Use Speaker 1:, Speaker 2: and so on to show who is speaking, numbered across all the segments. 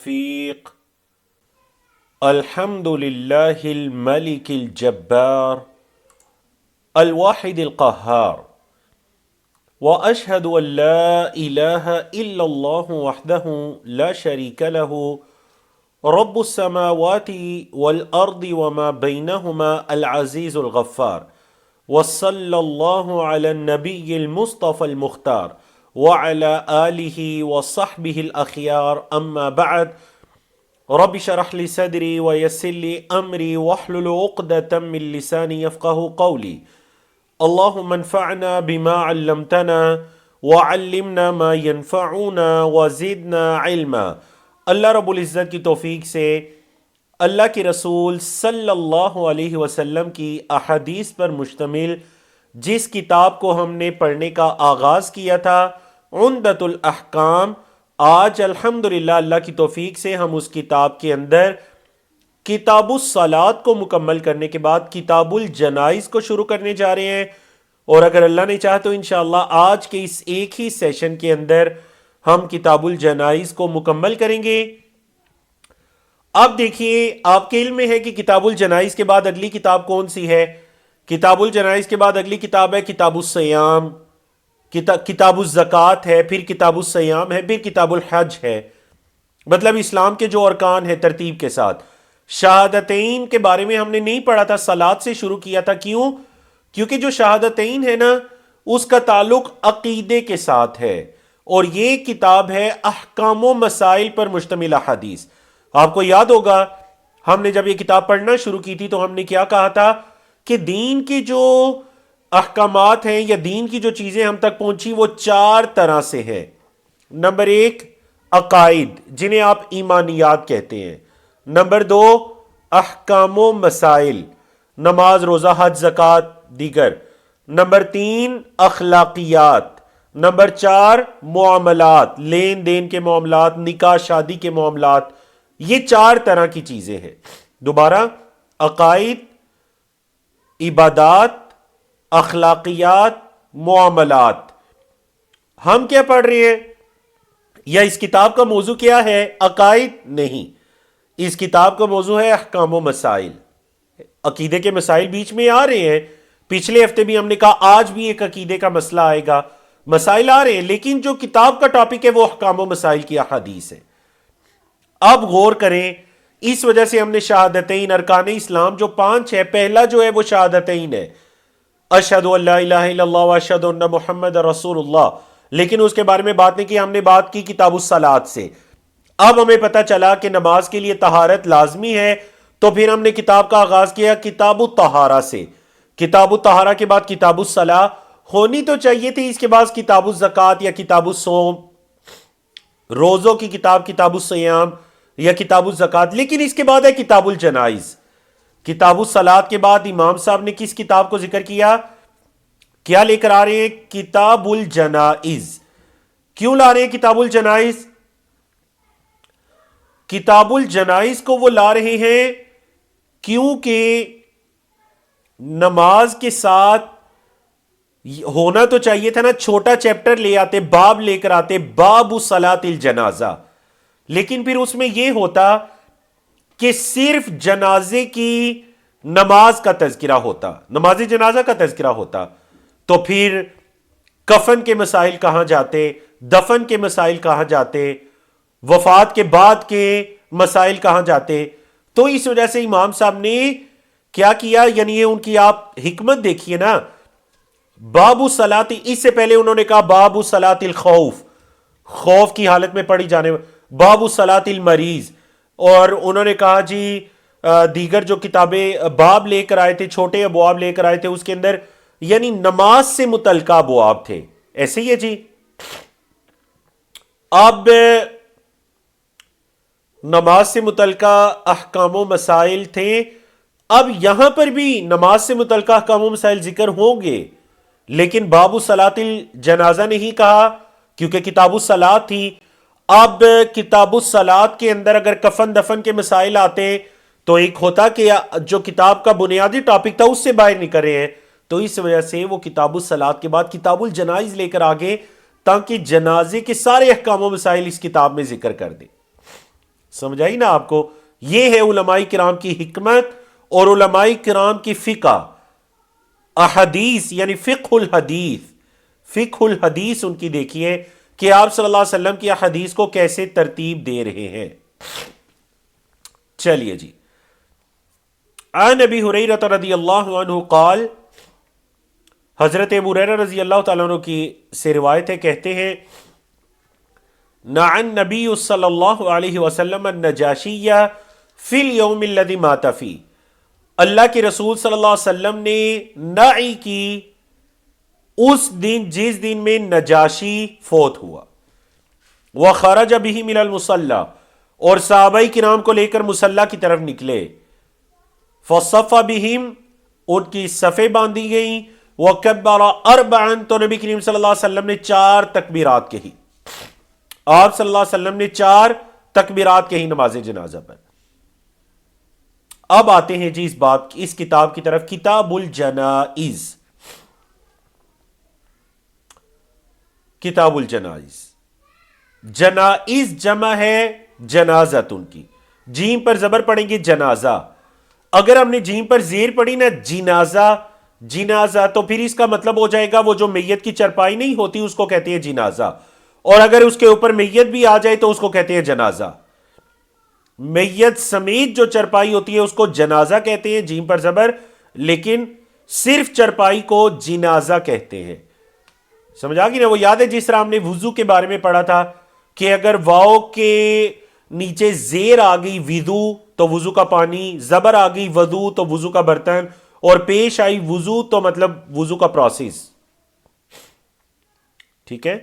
Speaker 1: فیق الحمد للہ الملک الجبار الواحد القہار واشہد ان لا الہ الا اللہ وحدہ لا شریک لہ رب السماوات والارض وما بینہما العزیز الغفار وصلی اللہ علی النبی المصطفى المختار وعلى آلہ وصحبہ الاخیار اما بعد رب اشرح لی صدری ویسر لی امری واحلل عقدۃ من لسانی یفقہوا قولی اللہم انفعنا بما علمتنا وعلمنا ما ينفعنا وزدنا علما۔ اللہ رب العزت کی توفیق سے اللہ کے رسول صلی اللہ علیہ وسلم کی احادیث پر مشتمل جس کتاب کو ہم نے پڑھنے کا آغاز کیا تھا، عمدۃ الاحکام، آج الحمدللہ اللہ کی توفیق سے ہم اس کتاب کے اندر کتاب الصلاۃ کو مکمل کرنے کے بعد کتاب الجنائز کو شروع کرنے جا رہے ہیں، اور اگر اللہ نے چاہا تو انشاءاللہ آج کے اس ایک ہی سیشن کے اندر ہم کتاب الجنائز کو مکمل کریں گے۔ اب دیکھیے، آپ کے علم میں ہے کہ کتاب الجنائز کے بعد اگلی کتاب کون سی ہے؟ کتاب الجنائز کے بعد اگلی کتاب ہے کتاب الصیام، کتاب الزکوٰۃ ہے، پھر کتاب الصیام ہے، پھر کتاب الحج ہے۔ مطلب اسلام کے جو ارکان ہیں ترتیب کے ساتھ۔ شہادتین کے بارے میں ہم نے نہیں پڑھا تھا، صلاۃ سے شروع کیا تھا۔ کیوں؟ کیونکہ جو شہادتین ہے نا، اس کا تعلق عقیدے کے ساتھ ہے، اور یہ کتاب ہے احکام و مسائل پر مشتمل احادیث۔ آپ کو یاد ہوگا ہم نے جب یہ کتاب پڑھنا شروع کی تھی تو ہم نے کیا کہا تھا کہ دین کی جو احکامات ہیں یا دین کی جو چیزیں ہم تک پہنچی وہ چار طرح سے ہیں۔ نمبر ایک، عقائد جنہیں آپ ایمانیات کہتے ہیں۔ نمبر دو، احکام و مسائل، نماز، روزہ، حج، زکوٰۃ، دیگر۔ نمبر تین، اخلاقیات۔ نمبر چار، معاملات، لین دین کے معاملات، نکاح شادی کے معاملات۔ یہ چار طرح کی چیزیں ہیں۔ دوبارہ، عقائد، عبادات، اخلاقیات، معاملات۔ ہم کیا پڑھ رہے ہیں؟ یا اس کتاب کا موضوع کیا ہے؟ عقائد نہیں، اس کتاب کا موضوع ہے احکام و مسائل۔ عقیدے کے مسائل بیچ میں آ رہے ہیں، پچھلے ہفتے بھی ہم نے کہا آج بھی ایک عقیدے کا مسئلہ آئے گا، مسائل آ رہے ہیں، لیکن جو کتاب کا ٹاپک ہے وہ احکام و مسائل کی احادیث ہے۔ اب غور کریں، اس وجہ سے ہم نے شہادتین، ارکان اسلام جو 5 ہے، پہلا جو ہے وہ شہادتین ہے، اشہد ان لا الہ الا اللہ واشہد ان محمد رسول اللہ، لیکن اس کے بارے میں بات نہیں کی، ہم نے بات کی کتاب الصلاۃ سے۔ اب ہمیں پتہ چلا کہ نماز کے لیے طہارت لازمی ہے، تو پھر ہم نے کتاب کا آغاز کیا کتاب الطہارہ سے۔ کتاب الطہارہ کے بعد کتاب الصلاۃ ہونی تو چاہیے تھی، اس کے بعد کتاب الزکوٰۃ یا کتاب الصوم، روزوں کی کتاب کتاب الصیام یا کتاب الزکوٰۃ، لیکن اس کے بعد ہے کتاب الجنائز۔ کتاب الصلاۃ کے بعد امام صاحب نے کس کتاب کو ذکر کیا؟ کیا لے کر آ رہے ہیں؟ کتاب الجنائز۔ کیوں لا رہے ہیں کتاب الجنائز؟ کتاب الجنائز کو وہ لا رہے ہیں کیونکہ نماز کے ساتھ ہونا تو چاہیے تھا نا، چھوٹا چیپٹر لے آتے، باب لے کر آتے، باب صلاۃ الجنازہ، لیکن پھر اس میں یہ ہوتا کہ صرف جنازے کی نماز کا تذکرہ ہوتا، نماز جنازہ کا تذکرہ ہوتا، تو پھر کفن کے مسائل کہاں جاتے، دفن کے مسائل کہاں جاتے، وفات کے بعد کے مسائل کہاں جاتے۔ تو اس وجہ سے امام صاحب نے کیا کیا، یعنی یہ ان کی آپ حکمت دیکھیے نا، باب صلاۃ، اس سے پہلے انہوں نے کہا باب صلاۃ الخوف، خوف کی حالت میں پڑھی جانے، باب صلاۃ المریض، اور انہوں نے کہا جی دیگر جو کتابیں باب لے کر آئے تھے، چھوٹے ابواب لے کر آئے تھے، اس کے اندر یعنی نماز سے متعلقہ ابواب تھے، ایسے ہی ہے جی۔ اب نماز سے متعلقہ احکام و مسائل تھے، اب یہاں پر بھی نماز سے متعلقہ احکام و مسائل ذکر ہوں گے، لیکن باب صلاۃ الجنازہ نہیں کہا کیونکہ کتاب الصلاۃ تھی۔ اب کتاب الصلاۃ کے اندر اگر کفن دفن کے مسائل آتے تو ایک ہوتا کہ جو کتاب کا بنیادی ٹاپک تھا اس سے باہر نکل رہے ہیں، تو اس وجہ سے وہ کتاب الصلاۃ کے بعد کتاب الجنائز لے کر آگے، تاکہ جنازے کے سارے احکام و مسائل اس کتاب میں ذکر کر دیں۔ سمجھائی نا آپ کو؟ یہ ہے علماء کرام کی حکمت اور علماء کرام کی فقہ. احادیث یعنی فقہ الحدیث ان کی دیکھیے کہ آپ صلی اللہ علیہ وسلم کی احادیث کو کیسے ترتیب دے رہے ہیں. چلیے جی. عن ابی ہریرہ رضی اللہ عنہ قال، حضرت ابو ہریرہ رضی اللہ تعالیٰ عنہ کی سے روایت ہے، کہتے ہیں نعى النبی صلی اللہ علیہ وسلم النجاشی فی الیوم الذی مات فیہ، اللہ کے رسول صلی اللہ علیہ وسلم نے نعی کی اس دن جس دن میں نجاشی فوت ہوا. وخرج بہ من المصلی، اور صحابہ کرام کو لے کر مصلی کی طرف نکلے. فصف بہم، ان کی صفیں باندھی گئیں. وکبر اربعا، تو نبی کریم صلی اللہ علیہ وسلم نے 4 تکبیرات کہی. آپ صلی اللہ علیہ وسلم نے 4 تکبیرات کہی نماز جنازہ پر. اب آتے ہیں جی اس کتاب کی طرف، کتاب الجنائز. کتاب الجنائز، جنائز جمع ہے جنازت ان کی. جیم پر زبر پڑھیں گے جنازہ. اگر ہم نے جیم پر زیر پڑھی نا جنازہ تو پھر اس کا مطلب ہو جائے گا وہ جو میت کی چرپائی نہیں ہوتی اس کو کہتے ہیں جنازہ، اور اگر اس کے اوپر میت بھی آ جائے تو اس کو کہتے ہیں جنازہ. میت سمیت جو چرپائی ہوتی ہے اس کو جنازہ کہتے ہیں جیم پر زبر، لیکن صرف چرپائی کو جنازہ کہتے ہیں. سمجھا گی نا؟ وہ یاد ہے جس طرح ہم نے وضو کے بارے میں پڑھا تھا کہ اگر واو کے نیچے زیر آ گئی وضو تو وضو کا پانی، زبر آ گئی وضو تو وضو کا برتن، اور پیش آئی وضو تو مطلب وضو کا پروسیس. ٹھیک ہے.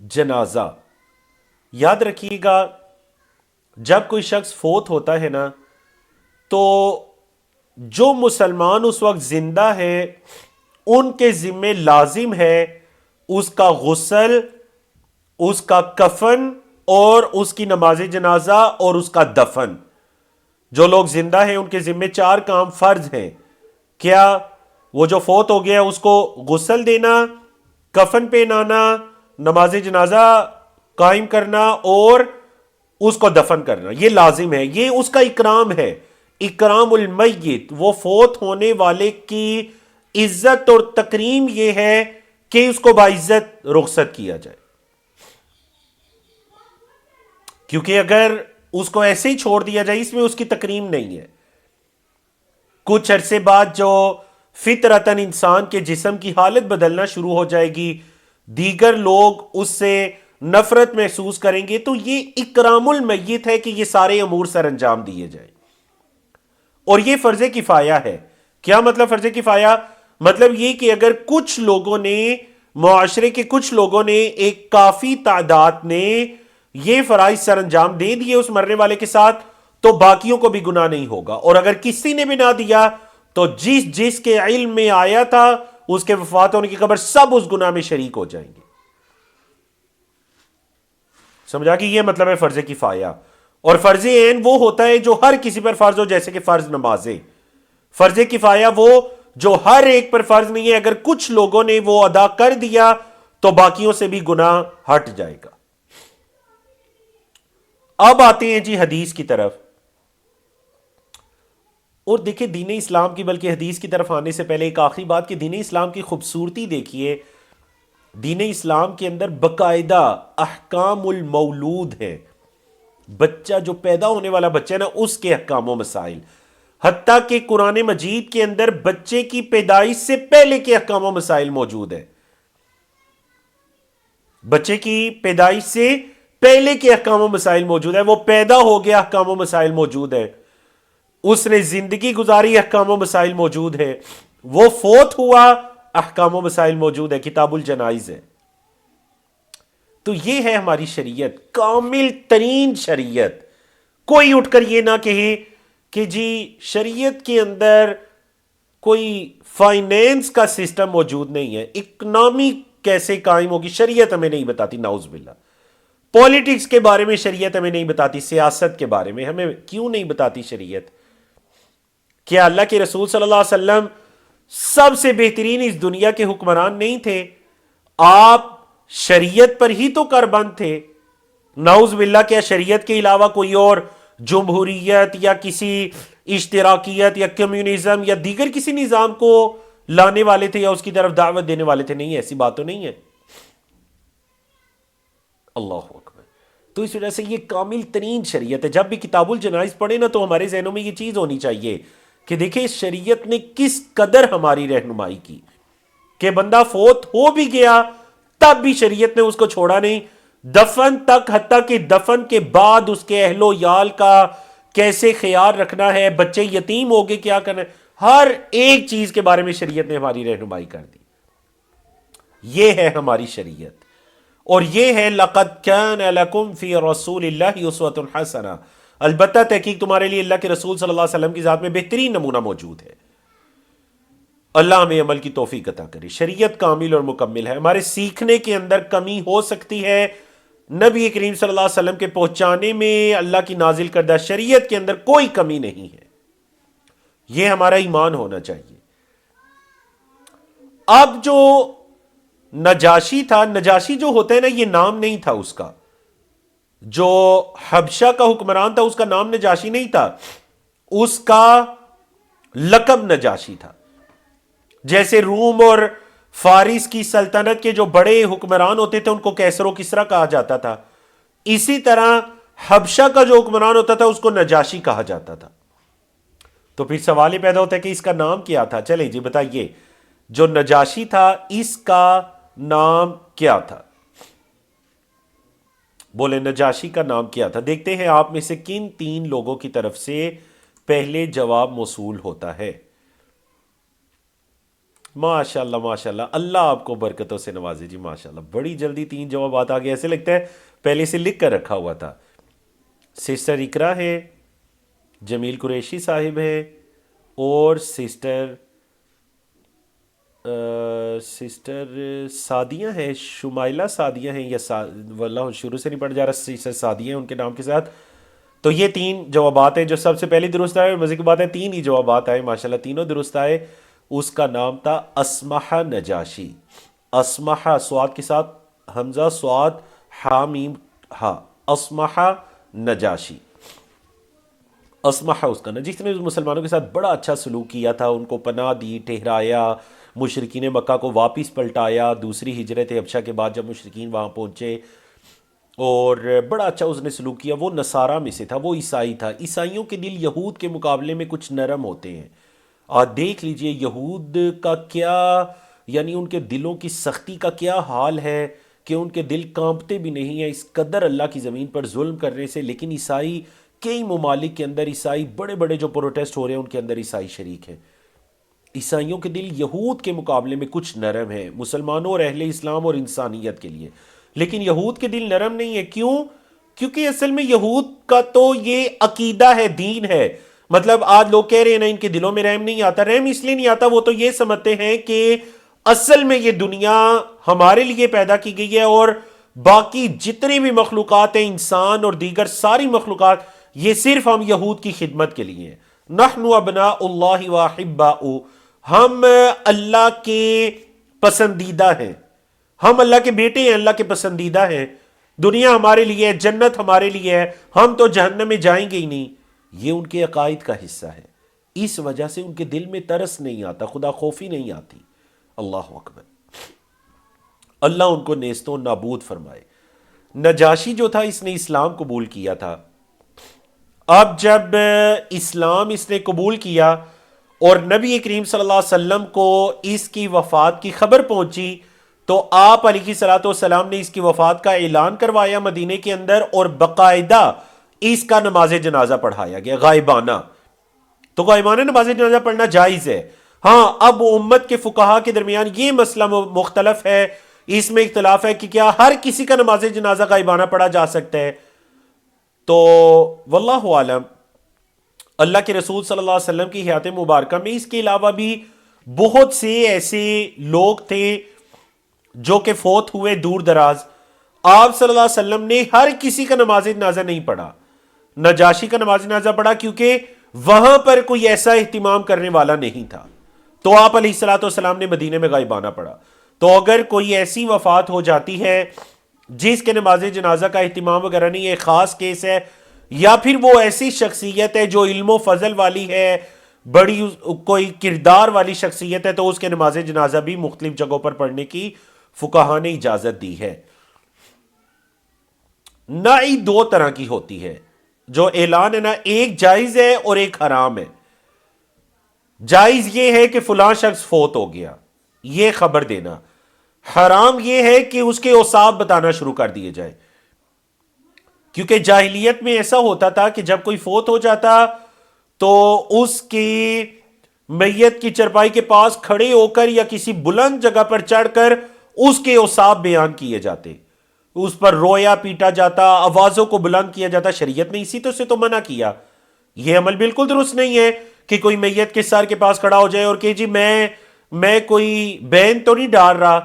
Speaker 1: جنازہ یاد رکھیے گا، جب کوئی شخص فوت ہوتا ہے نا تو جو مسلمان اس وقت زندہ ہے ان کے ذمے لازم ہے اس کا غسل، اس کا کفن اور اس کی نماز جنازہ اور اس کا دفن. جو لوگ زندہ ہیں ان کے ذمے 4 کام فرض ہیں. کیا؟ وہ جو فوت ہو گیا اس کو غسل دینا، کفن پہنانا، نماز جنازہ قائم کرنا اور اس کو دفن کرنا. یہ لازم ہے، یہ اس کا اکرام ہے. اکرام المیت، وہ فوت ہونے والے کی عزت اور تکریم یہ ہے کہ اس کو باعزت رخصت کیا جائے. کیونکہ اگر اس کو ایسے ہی چھوڑ دیا جائے اس میں اس کی تکریم نہیں ہے. کچھ عرصے بعد جو فطرتاً انسان کے جسم کی حالت بدلنا شروع ہو جائے گی، دیگر لوگ اس سے نفرت محسوس کریں گے، تو یہ اکرام المیت ہے کہ یہ سارے امور سر انجام دیے جائیں. اور یہ فرض کفایہ ہے. کیا مطلب فرض کفایہ؟ مطلب یہ کہ اگر کچھ لوگوں نے، معاشرے کے کچھ لوگوں نے، ایک کافی تعداد نے یہ فرائض سر انجام دے دیے اس مرنے والے کے ساتھ تو باقیوں کو بھی گناہ نہیں ہوگا. اور اگر کسی نے بھی نہ دیا تو جس کے علم میں آیا تھا اس کے وفات ہونے کی خبر سب اس گناہ میں شریک ہو جائیں گے. سمجھا کہ یہ مطلب ہے فرض کفایہ. اور فرض عین وہ ہوتا ہے جو ہر کسی پر فرض ہو، جیسے کہ فرض نمازیں. فرض کفایہ وہ جو ہر ایک پر فرض نہیں ہے، اگر کچھ لوگوں نے وہ ادا کر دیا تو باقیوں سے بھی گناہ ہٹ جائے گا. اب آتے ہیں جی حدیث کی طرف. اور دیکھیں دین اسلام کی، بلکہ حدیث کی طرف آنے سے پہلے ایک آخری بات کہ دین اسلام کی خوبصورتی دیکھیے. دین اسلام کے اندر باقاعدہ احکام المولود ہے. بچہ جو پیدا ہونے والا بچہ ہے نا اس کے احکام و مسائل، حتیٰ کہ قرآن مجید کے اندر بچے کی پیدائش سے پہلے کے احکام و مسائل موجود ہیں. بچے کی پیدائش سے پہلے کے احکام و مسائل موجود ہیں. وہ پیدا ہو گیا احکام و مسائل موجود ہیں. اس نے زندگی گزاری احکام و مسائل موجود ہیں. وہ فوت ہوا احکام و مسائل موجود ہے. کتاب الجنائز ہے. تو یہ ہے ہماری شریعت، کامل ترین شریعت. کوئی اٹھ کر یہ نہ کہے کہ جی شریعت کے اندر کوئی فائنینس کا سسٹم موجود نہیں ہے، اکنامی کیسے قائم ہوگی شریعت ہمیں نہیں بتاتی. نعوذ باللہ. پولیٹکس کے بارے میں شریعت ہمیں نہیں بتاتی. سیاست کے بارے میں ہمیں کیوں نہیں بتاتی شریعت؟ کیا اللہ کے رسول صلی اللہ علیہ وسلم سب سے بہترین اس دنیا کے حکمران نہیں تھے؟ آپ شریعت پر ہی تو کاربند تھے. نعوذ باللہ کیا شریعت کے علاوہ کوئی اور جمہوریت یا کسی اشتراکیت یا کمیونزم یا دیگر کسی نظام کو لانے والے تھے یا اس کی طرف دعوت دینے والے تھے؟ نہیں، ایسی بات تو نہیں ہے۔ اللہ اکبر۔ تو اس وجہ سے یہ کامل ترین شریعت ہے۔ جب بھی کتاب الجنائز پڑھے نا تو ہمارے ذہنوں میں یہ چیز ہونی چاہیے کہ دیکھیں اس شریعت نے کس قدر ہماری رہنمائی کی، کہ بندہ فوت ہو بھی گیا تب بھی شریعت نے اس کو چھوڑا نہیں، دفن تک، حتیٰ کہ دفن کے بعد اس کے اہل و یال کا کیسے خیال رکھنا ہے، بچے یتیم ہو گئے کیا کرنا ہے، ہر ایک چیز کے بارے میں شریعت نے ہماری رہنمائی کر دی۔ یہ ہے ہماری شریعت، اور یہ ہے لَقَدْ كَانَ لَكُمْ فِي رَسُولِ اللَّهِ أُسْوَةٌ حَسَنَةٌ، البتہ تحقیق تمہارے لیے اللہ کے رسول صلی اللہ علیہ وسلم کی ذات میں بہترین نمونہ موجود ہے۔ اللہ ہمیں عمل کی توفیق عطا کرے۔ شریعت کامل اور مکمل ہے۔ ہمارے سیکھنے کے اندر کمی ہو سکتی ہے، نبی کریم صلی اللہ علیہ وسلم کے پہنچانے میں اللہ کی نازل کردہ شریعت کے اندر کوئی کمی نہیں ہے، یہ ہمارا ایمان ہونا چاہیے۔ اب جو نجاشی تھا، نجاشی جو ہوتا ہے نا، یہ نام نہیں تھا اس کا، جو حبشہ کا حکمران تھا اس کا نام نجاشی نہیں تھا، اس کا لقب نجاشی تھا۔ جیسے روم اور فارس کی سلطنت کے جو بڑے حکمران ہوتے تھے ان کو کیسر و کسرا کہا جاتا تھا، اسی طرح حبشہ کا جو حکمران ہوتا تھا اس کو نجاشی کہا جاتا تھا۔ تو پھر سوال یہ پیدا ہوتا ہے کہ اس کا نام کیا تھا؟ چلیں جی بتائیے، جو نجاشی تھا اس کا نام کیا تھا؟ بولے نجاشی کا نام کیا تھا؟ دیکھتے ہیں آپ میں سے کن تین لوگوں کی طرف سے پہلے جواب موصول ہوتا ہے۔ ماشاءاللہ ماشاءاللہ، اللہ آپ کو برکتوں سے نوازے جی، ماشاءاللہ بڑی جلدی تین جوابات آ گئے، ایسے لگتا ہے پہلے سے لکھ کر رکھا ہوا تھا۔ سسٹر اقرا ہے، جمیل قریشی صاحب ہے، اور سسٹر سعدیہ ہیں، شمائلہ سعدیہ ہیں، یا واللہ شروع سے نہیں پڑھ جا رہا، سسٹر سعدیہ ہیں ان کے نام کے ساتھ۔ تو یہ تین جوابات ہیں جو سب سے پہلے درست آئے، اور مزے کی بات ہے تین ہی جوابات آئے، ماشاءاللہ تینوں درست آئے۔ اس کا نام تھا اسمح نجاشی۔ اسمح سواد کے ساتھ حمزہ سواد ہا میم ہا، اسمح نجاشی۔ اسمح اس کا نا، جس نے مسلمانوں کے ساتھ بڑا اچھا سلوک کیا تھا، ان کو پناہ دی، ٹھہرایا، مشرکین مکہ کو واپس پلٹایا دوسری ہجرت حبشہ کے بعد جب مشرکین وہاں پہنچے، اور بڑا اچھا اس نے سلوک کیا۔ وہ نصارہ میں سے تھا، وہ عیسائی تھا۔ عیسائیوں کے دل یہود کے مقابلے میں کچھ نرم ہوتے ہیں، اور دیکھ لیجئے یہود کا کیا، یعنی ان کے دلوں کی سختی کا کیا حال ہے کہ ان کے دل کانپتے بھی نہیں ہیں اس قدر اللہ کی زمین پر ظلم کرنے سے۔ لیکن عیسائی، کئی ممالک کے اندر عیسائی، بڑے بڑے جو پروٹیسٹ ہو رہے ہیں ان کے اندر عیسائی شریک ہیں۔ عیسائیوں کے دل یہود کے مقابلے میں کچھ نرم ہیں، مسلمانوں اور اہل اسلام اور انسانیت کے لیے، لیکن یہود کے دل نرم نہیں ہے۔ کیوں؟ کیونکہ اصل میں یہود کا تو یہ عقیدہ ہے، دین ہے۔ مطلب آج لوگ کہہ رہے ہیں نا ان کے دلوں میں رحم نہیں آتا، رحم اس لیے نہیں آتا، وہ تو یہ سمجھتے ہیں کہ اصل میں یہ دنیا ہمارے لیے پیدا کی گئی ہے، اور باقی جتنے بھی مخلوقات ہیں، انسان اور دیگر ساری مخلوقات، یہ صرف ہم یہود کی خدمت کے لیے ہیں۔ نحن ابناء اللہ واحباؤ، ہم اللہ کے پسندیدہ ہیں، ہم اللہ کے بیٹے ہیں، اللہ کے پسندیدہ ہیں، دنیا ہمارے لیے ہے، جنت ہمارے لیے ہے، ہم تو جہنم میں جائیں گے ہی نہیں۔ یہ ان کے عقائد کا حصہ ہے، اس وجہ سے ان کے دل میں ترس نہیں آتا، خدا خوفی نہیں آتی۔ اللہ اکبر، اللہ ان کو نیست و نابود فرمائے۔ نجاشی جو تھا اس نے اسلام قبول کیا تھا۔ اب جب اسلام اس نے قبول کیا اور نبی کریم صلی اللہ علیہ وسلم کو اس کی وفات کی خبر پہنچی، تو آپ علیہ الصلوۃ والسلام نے اس کی وفات کا اعلان کروایا مدینے کے اندر، اور باقاعدہ اس کا نماز جنازہ پڑھایا گیا غائبانہ۔ تو غائبانہ نماز جنازہ پڑھنا جائز ہے۔ ہاں، اب امت کے فقہا کے درمیان یہ مسئلہ مختلف ہے، اس میں اختلاف ہے کہ کیا ہر کسی کا نماز جنازہ غائبانہ پڑھا جا سکتا ہے۔ تو واللہ عالم، اللہ کے رسول صلی اللہ علیہ وسلم کی حیات مبارکہ میں اس کے علاوہ بھی بہت سے ایسے لوگ تھے جو کہ فوت ہوئے دور دراز، آپ صلی اللہ علیہ وسلم نے ہر کسی کا نماز جنازہ نہیں پڑھا، نجاشی کا نماز جنازہ پڑھا، کیونکہ وہاں پر کوئی ایسا اہتمام کرنے والا نہیں تھا، تو آپ علیہ الصلوۃ والسلام نے مدینے میں غائبانہ پڑھا۔ تو اگر کوئی ایسی وفات ہو جاتی ہے جس کے نماز جنازہ کا اہتمام وغیرہ نہیں، ایک خاص کیس ہے، یا پھر وہ ایسی شخصیت ہے جو علم و فضل والی ہے، بڑی کوئی کردار والی شخصیت ہے، تو اس کے نماز جنازہ بھی مختلف جگہوں پر پڑھنے کی فقہا نے اجازت دی ہے۔ نعی دو طرح کی ہوتی ہے، جو اعلان ہے نا، ایک جائز ہے اور ایک حرام ہے۔ جائز یہ ہے کہ فلاں شخص فوت ہو گیا، یہ خبر دینا۔ حرام یہ ہے کہ اس کے اوصاف بتانا شروع کر دیے جائیں، کیونکہ جاہلیت میں ایسا ہوتا تھا کہ جب کوئی فوت ہو جاتا تو اس کی میت کی چرپائی کے پاس کھڑے ہو کر یا کسی بلند جگہ پر چڑھ کر اس کے اوصاف بیان کیے جاتے، اس پر رویا پیٹا جاتا، آوازوں کو بلند کیا جاتا۔ شریعت نے اسی سے تو منع کیا۔ یہ عمل بالکل درست نہیں ہے کہ کوئی میت کے سر کے پاس کھڑا ہو جائے اور کہ جی میں کوئی بین تو نہیں ڈال رہا،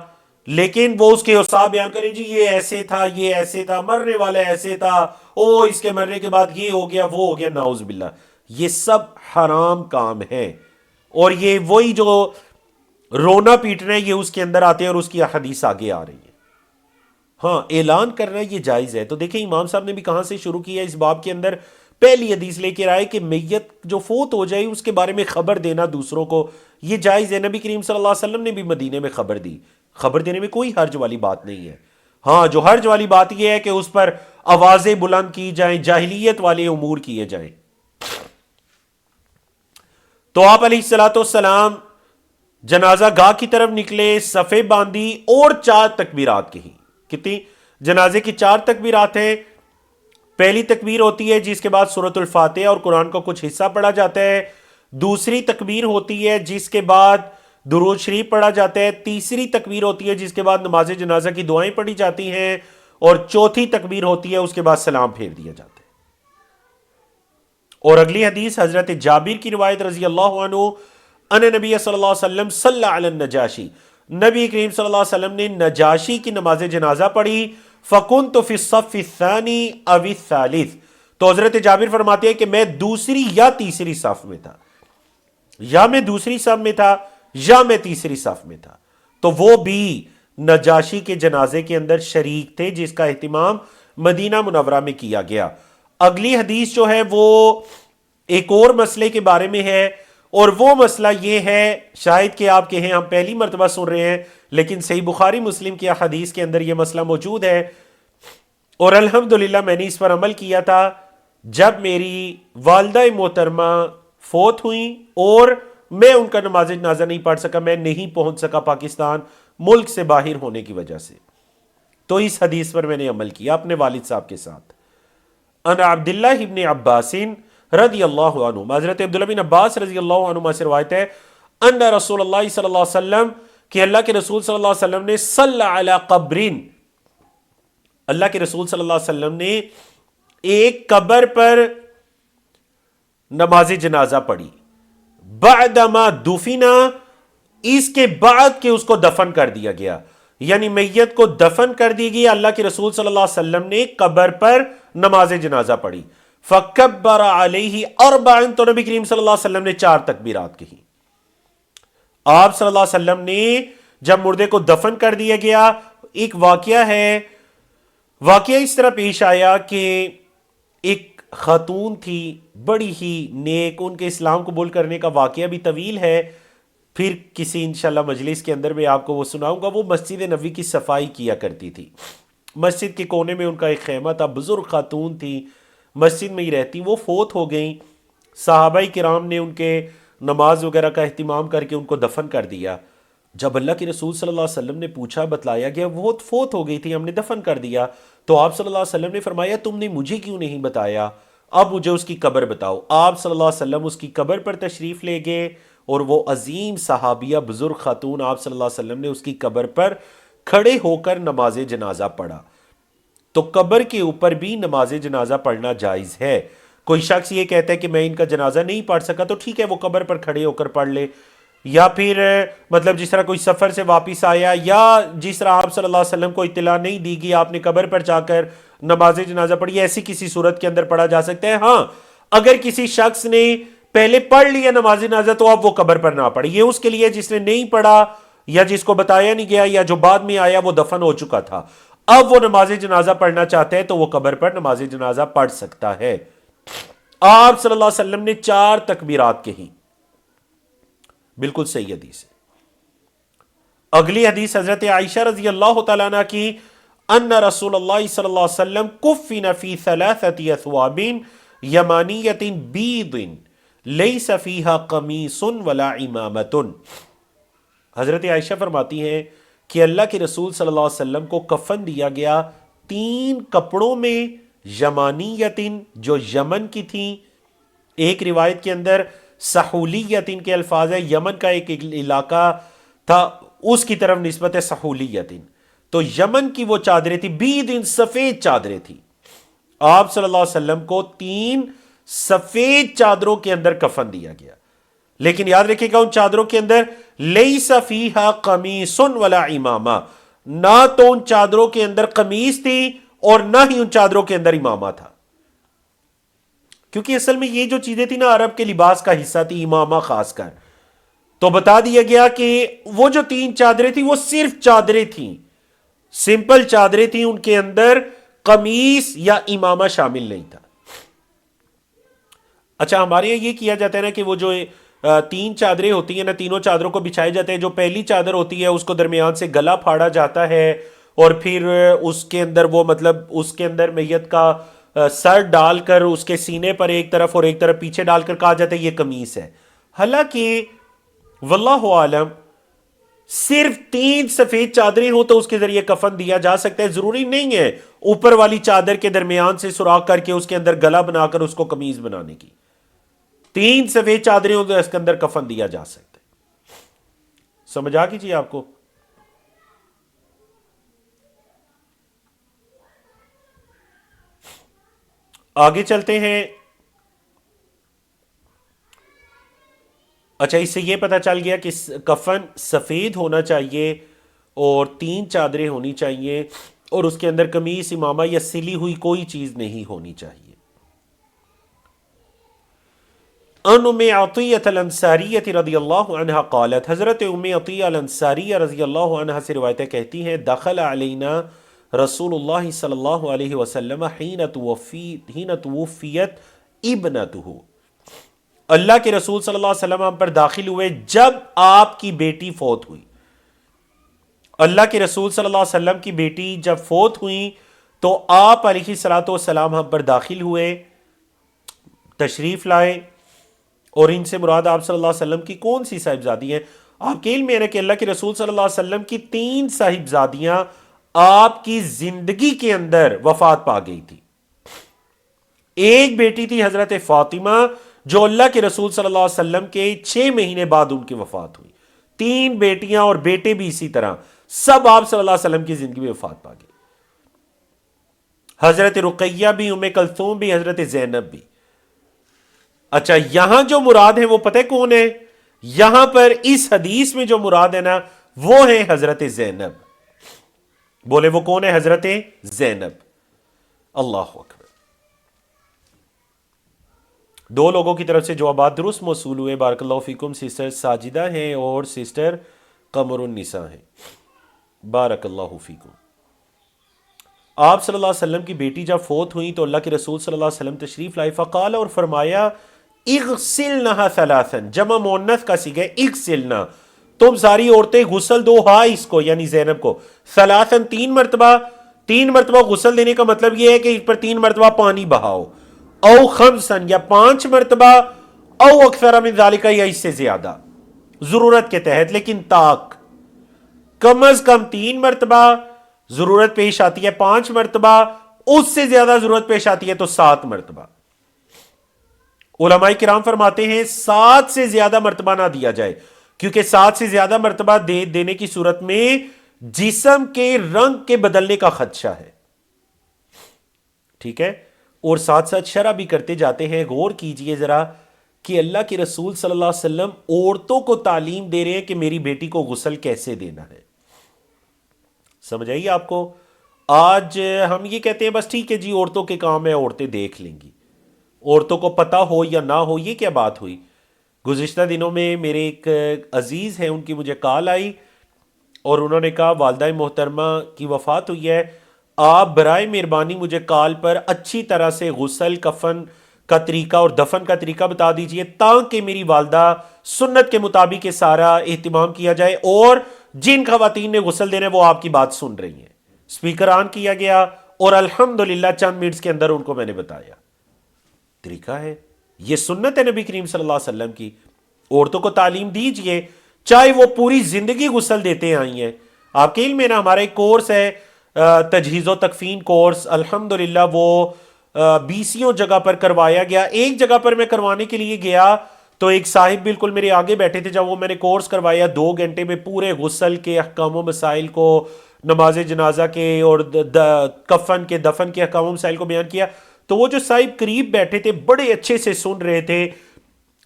Speaker 1: لیکن وہ اس کے اوصاف بیان کریں، جی یہ ایسے تھا، یہ ایسے تھا، مرنے والا ایسے تھا، او اس کے مرنے کے بعد یہ ہو گیا، وہ ہو گیا، نعوذ باللہ۔ یہ سب حرام کام ہے، اور یہ وہی جو رونا پیٹنا ہے یہ اس کے اندر آتے ہیں، اور اس کی حدیث آگے آ رہی ہے۔ ہاں، اعلان کرنا یہ جائز ہے۔ تو دیکھیں امام صاحب نے بھی کہاں سے شروع کیا اس باب کے اندر، پہلی حدیث لے کے آئے کہ میت جو فوت ہو جائے اس کے بارے میں خبر دینا دوسروں کو، یہ جائز ہے۔ نبی کریم صلی اللہ علیہ وسلم نے بھی مدینے میں خبر دی، خبر دینے میں کوئی حرج والی بات نہیں ہے۔ ہاں، جو حرج والی بات یہ ہے کہ اس پر آوازیں بلند کی جائیں، جاہلیت والے امور کیے جائیں۔ تو آپ علیہ الصلوۃ والسلام جنازہ گاہ کی طرف نکلے، صفے باندھی اور 4 تکبیرات کہی۔ کتنی؟ جنازے کی 4 تکبیرات ہیں۔ پہلی تکبیر ہوتی ہے جس کے بعد سورۃ الفاتحہ اور قرآن کا کچھ حصہ پڑھا جاتا ہے۔ دوسری تکبیر ہوتی ہے جس کے بعد درود شریف پڑھا جاتا ہے۔ تیسری تکبیر ہوتی ہے جس کے بعد نماز جنازہ کی دعائیں پڑھی جاتی ہیں، اور چوتھی تکبیر ہوتی ہے اس کے بعد سلام پھیر دیا جاتا ہے۔ اور اگلی حدیث حضرت جابر کی روایت رضی اللہ عنہ، ان نبی صلی اللہ علیہ وسلم صلی علی النجاشی، نبی کریم صلی اللہ علیہ وسلم نے نجاشی کی نماز جنازہ پڑھی، فَكُنْتُ فِي الصَّفِّ الثَّانِي أَوِ الثَّالِثِ، تو حضرت جابر فرماتے ہیں کہ میں دوسری یا تیسری صف میں تھا، یا میں دوسری صف میں تھا یا میں تیسری صف میں تھا۔ تو وہ بھی نجاشی کے جنازے کے اندر شریک تھے جس کا اہتمام مدینہ منورہ میں کیا گیا۔ اگلی حدیث جو ہے وہ ایک اور مسئلے کے بارے میں ہے، اور وہ مسئلہ یہ ہے، شاید کہ آپ کہیں ہم پہلی مرتبہ سن رہے ہیں، لیکن صحیح بخاری مسلم کی حدیث کے اندر یہ مسئلہ موجود ہے، اور الحمدللہ میں نے اس پر عمل کیا تھا جب میری والدہ محترمہ فوت ہوئیں اور میں ان کا نماز جنازہ نہیں پڑھ سکا، میں نہیں پہنچ سکا پاکستان، ملک سے باہر ہونے کی وجہ سے، تو اس حدیث پر میں نے عمل کیا اپنے والد صاحب کے ساتھ۔ ان عبداللہ ابن عباس رضی اللہ عنہ، حضرت عبداللہ بن عباس رضی اللہ عنہ سے روایت ہے، ان رسول اللہ صلی اللہ علیہ وسلم، کہ اللہ کے رسول صلی اللہ علیہ وسلم نے صلی علی قبرین، اللہ کے رسول صلی اللہ علیہ وسلم نے ایک قبر پر نماز جنازہ پڑھی، بعدما دفنا، اس کے بعد کہ اس کو دفن کر دیا گیا، یعنی میت کو دفن کر دی گئی، اللہ کے رسول صلی اللہ علیہ وسلم نے قبر پر نماز جنازہ پڑھی، فکبر علیہ اربع، تو نبی کریم صلی اللہ علیہ وسلم نے 4 تکبیرات کہی۔ آپ صلی اللہ علیہ وسلم نے جب مردے کو دفن کر دیا گیا، ایک واقعہ ہے، واقعہ اس طرح پیش آیا کہ ایک خاتون تھی بڑی ہی نیک، ان کے اسلام قبول کرنے کا واقعہ بھی طویل ہے، پھر کسی انشاءاللہ مجلس کے اندر میں آپ کو وہ سناؤں گا۔ وہ مسجد نبوی کی صفائی کیا کرتی تھی، مسجد کے کونے میں ان کا ایک خیمہ تھا، بزرگ خاتون تھی، مسجد میں ہی رہتی، وہ فوت ہو گئیں، صحابہ کرام نے ان کے نماز وغیرہ کا اہتمام کر کے ان کو دفن کر دیا۔ جب اللہ کے رسول صلی اللہ علیہ وسلم نے پوچھا، بتلایا گیا وہ فوت ہو گئی تھی، ہم نے دفن کر دیا، تو آپ صلی اللہ علیہ وسلم نے فرمایا تم نے مجھے کیوں نہیں بتایا، اب مجھے اس کی قبر بتاؤ۔ آپ صلی اللہ علیہ وسلم اس کی قبر پر تشریف لے گئے، اور وہ عظیم صحابیہ بزرگ خاتون آپ صلی اللہ علیہ وسلم نے اس کی قبر پر کھڑے ہو کر نماز جنازہ پڑھا۔ تو قبر کے اوپر بھی نماز جنازہ پڑھنا جائز ہے۔ کوئی شخص یہ کہتا ہے کہ میں ان کا جنازہ نہیں پڑھ سکا، تو ٹھیک ہے، وہ قبر پر کھڑے ہو کر پڑھ لے، یا پھر مطلب جس طرح کوئی سفر سے واپس آیا، یا جس طرح آپ صلی اللہ علیہ وسلم کو اطلاع نہیں دی گئی، آپ نے قبر پر جا کر نماز جنازہ پڑھی، ایسی کسی صورت کے اندر پڑھا جا سکتا ہے۔ ہاں، اگر کسی شخص نے پہلے پڑھ لیا نماز جنازہ تو اب وہ قبر پر نہ پڑھے، یہ اس کے لیے جس نے نہیں پڑھا یا جس کو بتایا نہیں گیا یا جو بعد میں آیا وہ دفن ہو چکا تھا۔ اب وہ نماز جنازہ پڑھنا چاہتا ہے تو وہ قبر پر نماز جنازہ پڑھ سکتا ہے۔ آپ صلی اللہ علیہ وسلم نے 4 تکبیرات کہی، بالکل صحیح حدیث ہے۔ اگلی حدیث حضرت عائشہ رضی اللہ تعالیٰ عنہ کی، ان رسول اللہ صلی اللہ علیہ وسلم کفن فی 3 اثواب یمانیۃ بیض لیس فیہا قمیص ولا امامۃ۔ حضرت عائشہ فرماتی ہیں کہ اللہ کے رسول صلی اللہ علیہ وسلم کو کفن دیا گیا 3 کپڑوں میں، یمانیتن جو یمن کی تھیں، ایک روایت کے اندر سحولیتن کے الفاظ ہے، یمن کا ایک علاقہ تھا اس کی طرف نسبت ہے سحولیتن، تو یمن کی وہ چادریں تھی، بیض سفید چادریں تھی۔ آپ صلی اللہ علیہ وسلم کو 3 سفید چادروں کے اندر کفن دیا گیا، لیکن یاد رکھیے گا ان چادروں کے اندر لیس فیہا قمیص ولا امامہ، نہ تو ان چادروں کے اندر قمیص تھی اور نہ ہی ان چادروں کے اندر امامہ تھا، کیونکہ اصل میں یہ جو چیزیں تھی نا عرب کے لباس کا حصہ تھی، امامہ خاص کر، تو بتا دیا گیا کہ وہ جو 3 چادریں تھیں وہ صرف چادریں تھیں، سمپل چادریں تھیں، ان کے اندر قمیص یا امامہ شامل نہیں تھا۔ اچھا ہمارے یہاں یہ کیا جاتا ہے نا کہ وہ جو 3 چادریں ہوتی ہیں نا، تینوں چادروں کو بچھائے جاتے ہیں، جو پہلی چادر ہوتی ہے اس کو درمیان سے گلا پھاڑا جاتا ہے اور پھر اس کے اندر وہ مطلب اس کے اندر میت کا سر ڈال کر اس کے سینے پر ایک طرف اور ایک طرف پیچھے ڈال کر کہا جاتا ہے یہ قمیص ہے۔ حالانکہ واللہ عالم صرف 3 سفید چادریں ہوں تو اس کے ذریعے کفن دیا جا سکتا ہے، ضروری نہیں ہے اوپر والی چادر کے درمیان سے سوراخ کر کے اس کے اندر گلا بنا کر اس کو قمیص بنانے کی۔ 3 سفید چادریں ہوں تو اس کے اندر کفن دیا جا سکتا ہے۔ سمجھ آ کیجیے آپ کو؟ آگے چلتے ہیں۔ اچھا اس سے یہ پتہ چل گیا کہ کفن سفید ہونا چاہیے اور 3 چادریں ہونی چاہیے اور اس کے اندر قمیص، امامہ یا سلی ہوئی کوئی چیز نہیں ہونی چاہیے۔ ان ام عطیہ الانصاریہ رضی اللہ عنہ قالت، حضرت ام عطیہ الانصاریہ رضی اللہ عنہ سے روایتیں کہتی ہیں، دخل علینا رسول اللہ صلی اللہ علیہ وسلم حین توفیت ابنتہ، اللہ کے رسول صلی اللہ علیہ وسلم ہم پر داخل ہوئے جب آپ کی بیٹی فوت ہوئی۔ اللہ کے رسول صلی اللہ علیہ وسلم کی بیٹی جب فوت ہوئی تو آپ علیہ الصلوۃ والسلام ہم پر داخل ہوئے، تشریف لائے، اور ان سے مراد آپ صلی اللہ علیہ وسلم کی کون سی صاحبزادی ہیں؟ آپ کے علم میں ہے کہ اللہ کے رسول صلی اللہ علیہ وسلم کی 3 صاحبزادیاں آپ کی زندگی کے اندر وفات پا گئی تھی۔ ایک بیٹی تھی حضرت فاطمہ جو اللہ کے رسول صلی اللہ علیہ وسلم کے 6 مہینے بعد ان کی وفات ہوئی۔ 3 بیٹیاں اور بیٹے بھی اسی طرح، سب آپ صلی اللہ علیہ وسلم کی زندگی میں وفات پا گئے، حضرت رقیہ بھی، ام کلثوم بھی، حضرت زینب بھی۔ اچھا یہاں جو مراد ہے وہ پتہ کون ہے؟ یہاں پر اس حدیث میں جو مراد ہے نا وہ ہے حضرت زینب۔ بولے وہ کون ہے؟ حضرت زینب۔ اللہ اکبر۔ 2 لوگوں کی طرف سے جوابات درست موصول ہوئے، بارک اللہ فیکم، سسٹر ساجدہ ہیں اور سسٹر قمر النساء ہیں، بارک اللہ فیکم۔ آپ صلی اللہ علیہ وسلم کی بیٹی جب فوت ہوئی تو اللہ کے رسول صلی اللہ علیہ وسلم تشریف لائے، فقال، اور فرمایا، اغسلنها ثلاثا، جمع مؤنث کا صیغہ اغسلنا، تم ساری عورتیں غسل دو ہا اس کو یعنی زینب کو، ثلاثا 3 مرتبہ، 3 مرتبہ غسل دینے کا مطلب یہ ہے کہ اس پر 3 مرتبہ پانی بہاؤ، او خمسا یا 5 مرتبہ، او اکثر من ذالک یا اس سے زیادہ، ضرورت کے تحت، لیکن طاق کم از کم 3 مرتبہ، ضرورت پیش آتی ہے 5 مرتبہ، اس سے زیادہ ضرورت پیش آتی ہے تو 7 مرتبہ۔ علماء کرام فرماتے ہیں 7 سے زیادہ مرتبہ نہ دیا جائے، کیونکہ 7 سے زیادہ مرتبہ دینے کی صورت میں جسم کے رنگ کے بدلنے کا خدشہ ہے، ٹھیک ہے؟ اور ساتھ ساتھ شرح بھی کرتے جاتے ہیں۔ غور کیجئے ذرا کہ اللہ کے رسول صلی اللہ علیہ وسلم عورتوں کو تعلیم دے رہے ہیں کہ میری بیٹی کو غسل کیسے دینا ہے۔ سمجھ آئیے آپ کو؟ آج ہم یہ کہتے ہیں بس ٹھیک ہے جی عورتوں کے کام ہے، عورتیں دیکھ لیں گی، عورتوں کو پتہ ہو یا نہ ہو، یہ کیا بات ہوئی؟ گزشتہ دنوں میں میرے ایک عزیز ہیں، ان کی مجھے کال آئی اور انہوں نے کہا والدہ محترمہ کی وفات ہوئی ہے، آپ برائے مہربانی مجھے کال پر اچھی طرح سے غسل، کفن کا طریقہ اور دفن کا طریقہ بتا دیجئے، تاکہ میری والدہ سنت کے مطابق یہ سارا اہتمام کیا جائے، اور جن خواتین نے غسل دینا ہے وہ آپ کی بات سن رہی ہیں۔ سپیکر آن کیا گیا اور الحمدللہ چند منٹس کے اندر ان کو میں نے بتایا طریقہ ہے۔ یہ سنت ہے نبی کریم صلی اللہ علیہ وسلم کی۔ عورتوں کو تعلیم دیجئے، چاہے وہ پوری زندگی غسل دیتے آئی ہیں۔ آپ کے علم میں نا ہمارا ایک کورس ہے تجہیز و تکفین کورس، الحمدللہ وہ 20 جگہ پر کروایا گیا۔ ایک جگہ پر میں کروانے کے لیے گیا تو ایک صاحب بالکل میرے آگے بیٹھے تھے، جب وہ میں نے کورس کروایا 2 گھنٹے میں پورے غسل کے احکام و مسائل کو، نماز جنازہ کے اور کفن کے، دفن کے احکام و مسائل کو بیان کیا، تو وہ جو صاحب قریب بیٹھے تھے بڑے اچھے سے سن رہے تھے،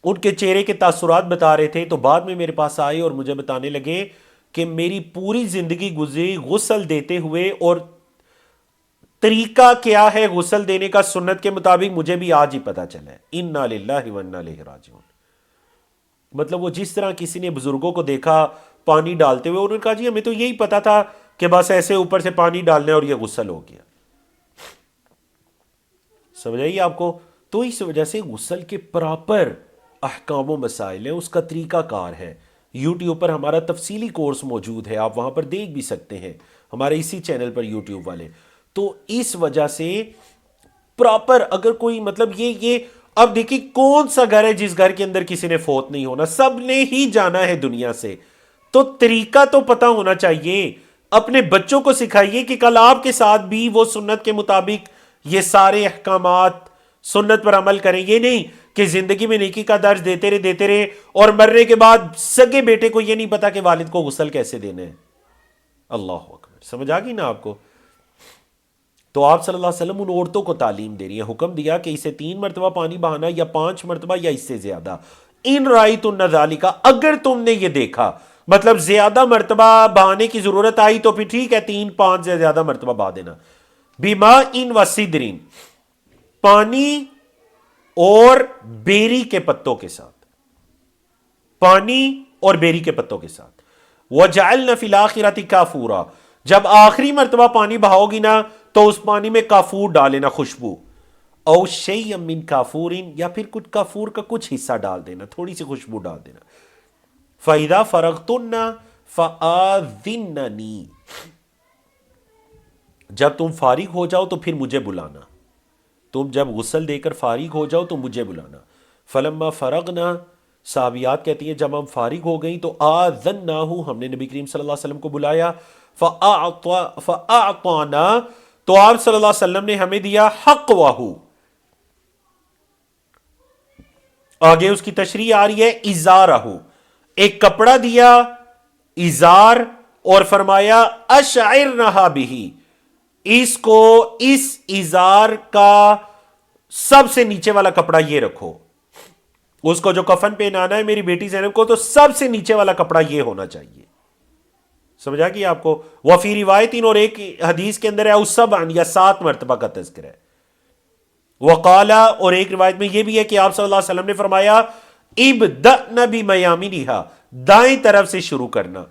Speaker 1: ان کے چہرے کے تاثرات بتا رہے تھے، تو بعد میں میرے پاس آئے اور مجھے بتانے لگے کہ میری پوری زندگی گزری غسل دیتے ہوئے، اور طریقہ کیا ہے غسل دینے کا سنت کے مطابق مجھے بھی آج ہی پتا چلا ہے۔ انا للہ و انا الیہ راجعون۔ مطلب وہ جس طرح کسی نے بزرگوں کو دیکھا پانی ڈالتے ہوئے، انہوں نے کہا جی ہمیں تو یہی پتا تھا کہ بس ایسے اوپر سے پانی ڈالنا ہے اور یہ غسل ہو گیا۔ سمجھ آئیے آپ کو؟ تو اس وجہ سے غسل کے پراپر احکام و مسائل ہیں، اس کا طریقہ کار ہے۔ یوٹیوب پر ہمارا تفصیلی کورس موجود ہے، آپ وہاں پر دیکھ بھی سکتے ہیں، ہمارے اسی چینل پر یوٹیوب والے۔ تو اس وجہ سے پراپر اگر کوئی مطلب یہ اب دیکھیں کون سا گھر ہے جس گھر کے اندر کسی نے فوت نہیں ہونا، سب نے ہی جانا ہے دنیا سے، تو طریقہ تو پتہ ہونا چاہیے۔ اپنے بچوں کو سکھائیے کہ کل آپ کے ساتھ بھی وہ سنت کے مطابق یہ سارے احکامات سنت پر عمل کریں۔ یہ نہیں کہ زندگی میں نیکی کا درس دیتے رہے اور مرنے کے بعد سگے بیٹے کو یہ نہیں پتا کہ والد کو غسل کیسے دینے ہیں۔ اللہ اکبر، سمجھ آ گئی نا آپ کو؟ تو آپ صلی اللہ علیہ وسلم ان عورتوں کو تعلیم دے رہی ہیں، حکم دیا کہ اسے 3 مرتبہ پانی بہانا یا 5 مرتبہ یا اس سے زیادہ۔ ان رأیتن ذالک، اگر تم نے یہ دیکھا، مطلب زیادہ مرتبہ بہانے کی ضرورت آئی تو پھر ٹھیک ہے 3 5 سے زیادہ مرتبہ بہا دینا۔ بماء و سدر، پانی اور بیری کے پتوں کے ساتھ، پانی اور بیری کے پتوں کے ساتھ۔ وَجَعَلْنَ فِي الْآخِرَةِ كَافُورًا، جب آخری مرتبہ پانی بہاؤ گی نا تو اس پانی میں کافور ڈال لینا، خوشبو، او شیئا من کافور، یا پھر کچھ کافور کا کچھ حصہ ڈال دینا، تھوڑی سی خوشبو ڈال دینا۔ فَإِذَا فَرَغْتُنَّ فَآذِنَّنِي، جب تم فارغ ہو جاؤ تو پھر مجھے بلانا، تم جب غسل دے کر فارغ ہو جاؤ تو مجھے بلانا۔ فلما فرغنا، صحابیات کہتی ہیں جب ہم فارغ ہو گئیں تو آذناہ، ہم نے نبی کریم صلی اللہ علیہ وسلم کو بلایا، فاعطانا، تو آپ صلی اللہ علیہ وسلم نے ہمیں دیا حق واہو، آگے اس کی تشریح آ رہی ہے ازارہ، ایک کپڑا دیا ازار، اور فرمایا اشعرنہا بہی، اس کو اس ازار کا سب سے نیچے والا کپڑا یہ رکھو، اس کو جو کفن پہنانا ہے میری بیٹی زینب کو تو سب سے نیچے والا کپڑا یہ ہونا چاہیے۔ سمجھا کہ آپ کو؟ وفی روایتین، اور ایک حدیث کے اندر ہے سبعن، یا 7 مرتبہ کا تذکرہ ہے۔ وقالا، اور ایک روایت میں یہ بھی ہے کہ آپ صلی اللہ علیہ وسلم نے فرمایا ابدأن بمیامنہا، دائیں طرف سے شروع کرنا،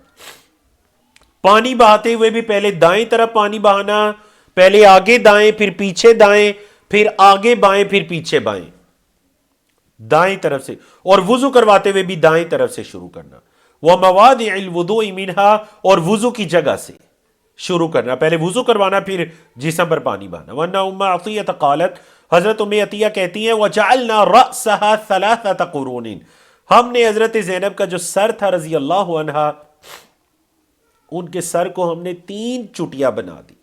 Speaker 1: پانی بہاتے ہوئے بھی پہلے دائیں طرف پانی بہانا، پہلے آگے دائیں پھر پیچھے دائیں، پھر آگے بائیں پھر پیچھے بائیں، دائیں طرف سے، اور وضو کرواتے ہوئے بھی دائیں طرف سے شروع کرنا۔ وَمَوَادِعِ الْوُضُوءِ مِنْهَا، اور وضو کی جگہ سے شروع کرنا، پہلے وضو کروانا پھر جسم پر پانی بہانا۔ وَأَنَّ أُمَّ عَطِيَّةَ قالت، حضرت ام عطیہ کہتی ہیں وَجَعَلْنَا رَأْسَهَا 3 قُرُونٍ، ہم نے حضرت زینب کا جو سر تھا رضی اللہ عنہا، ان کے سر کو ہم نے 3 چٹیاں بنا دی،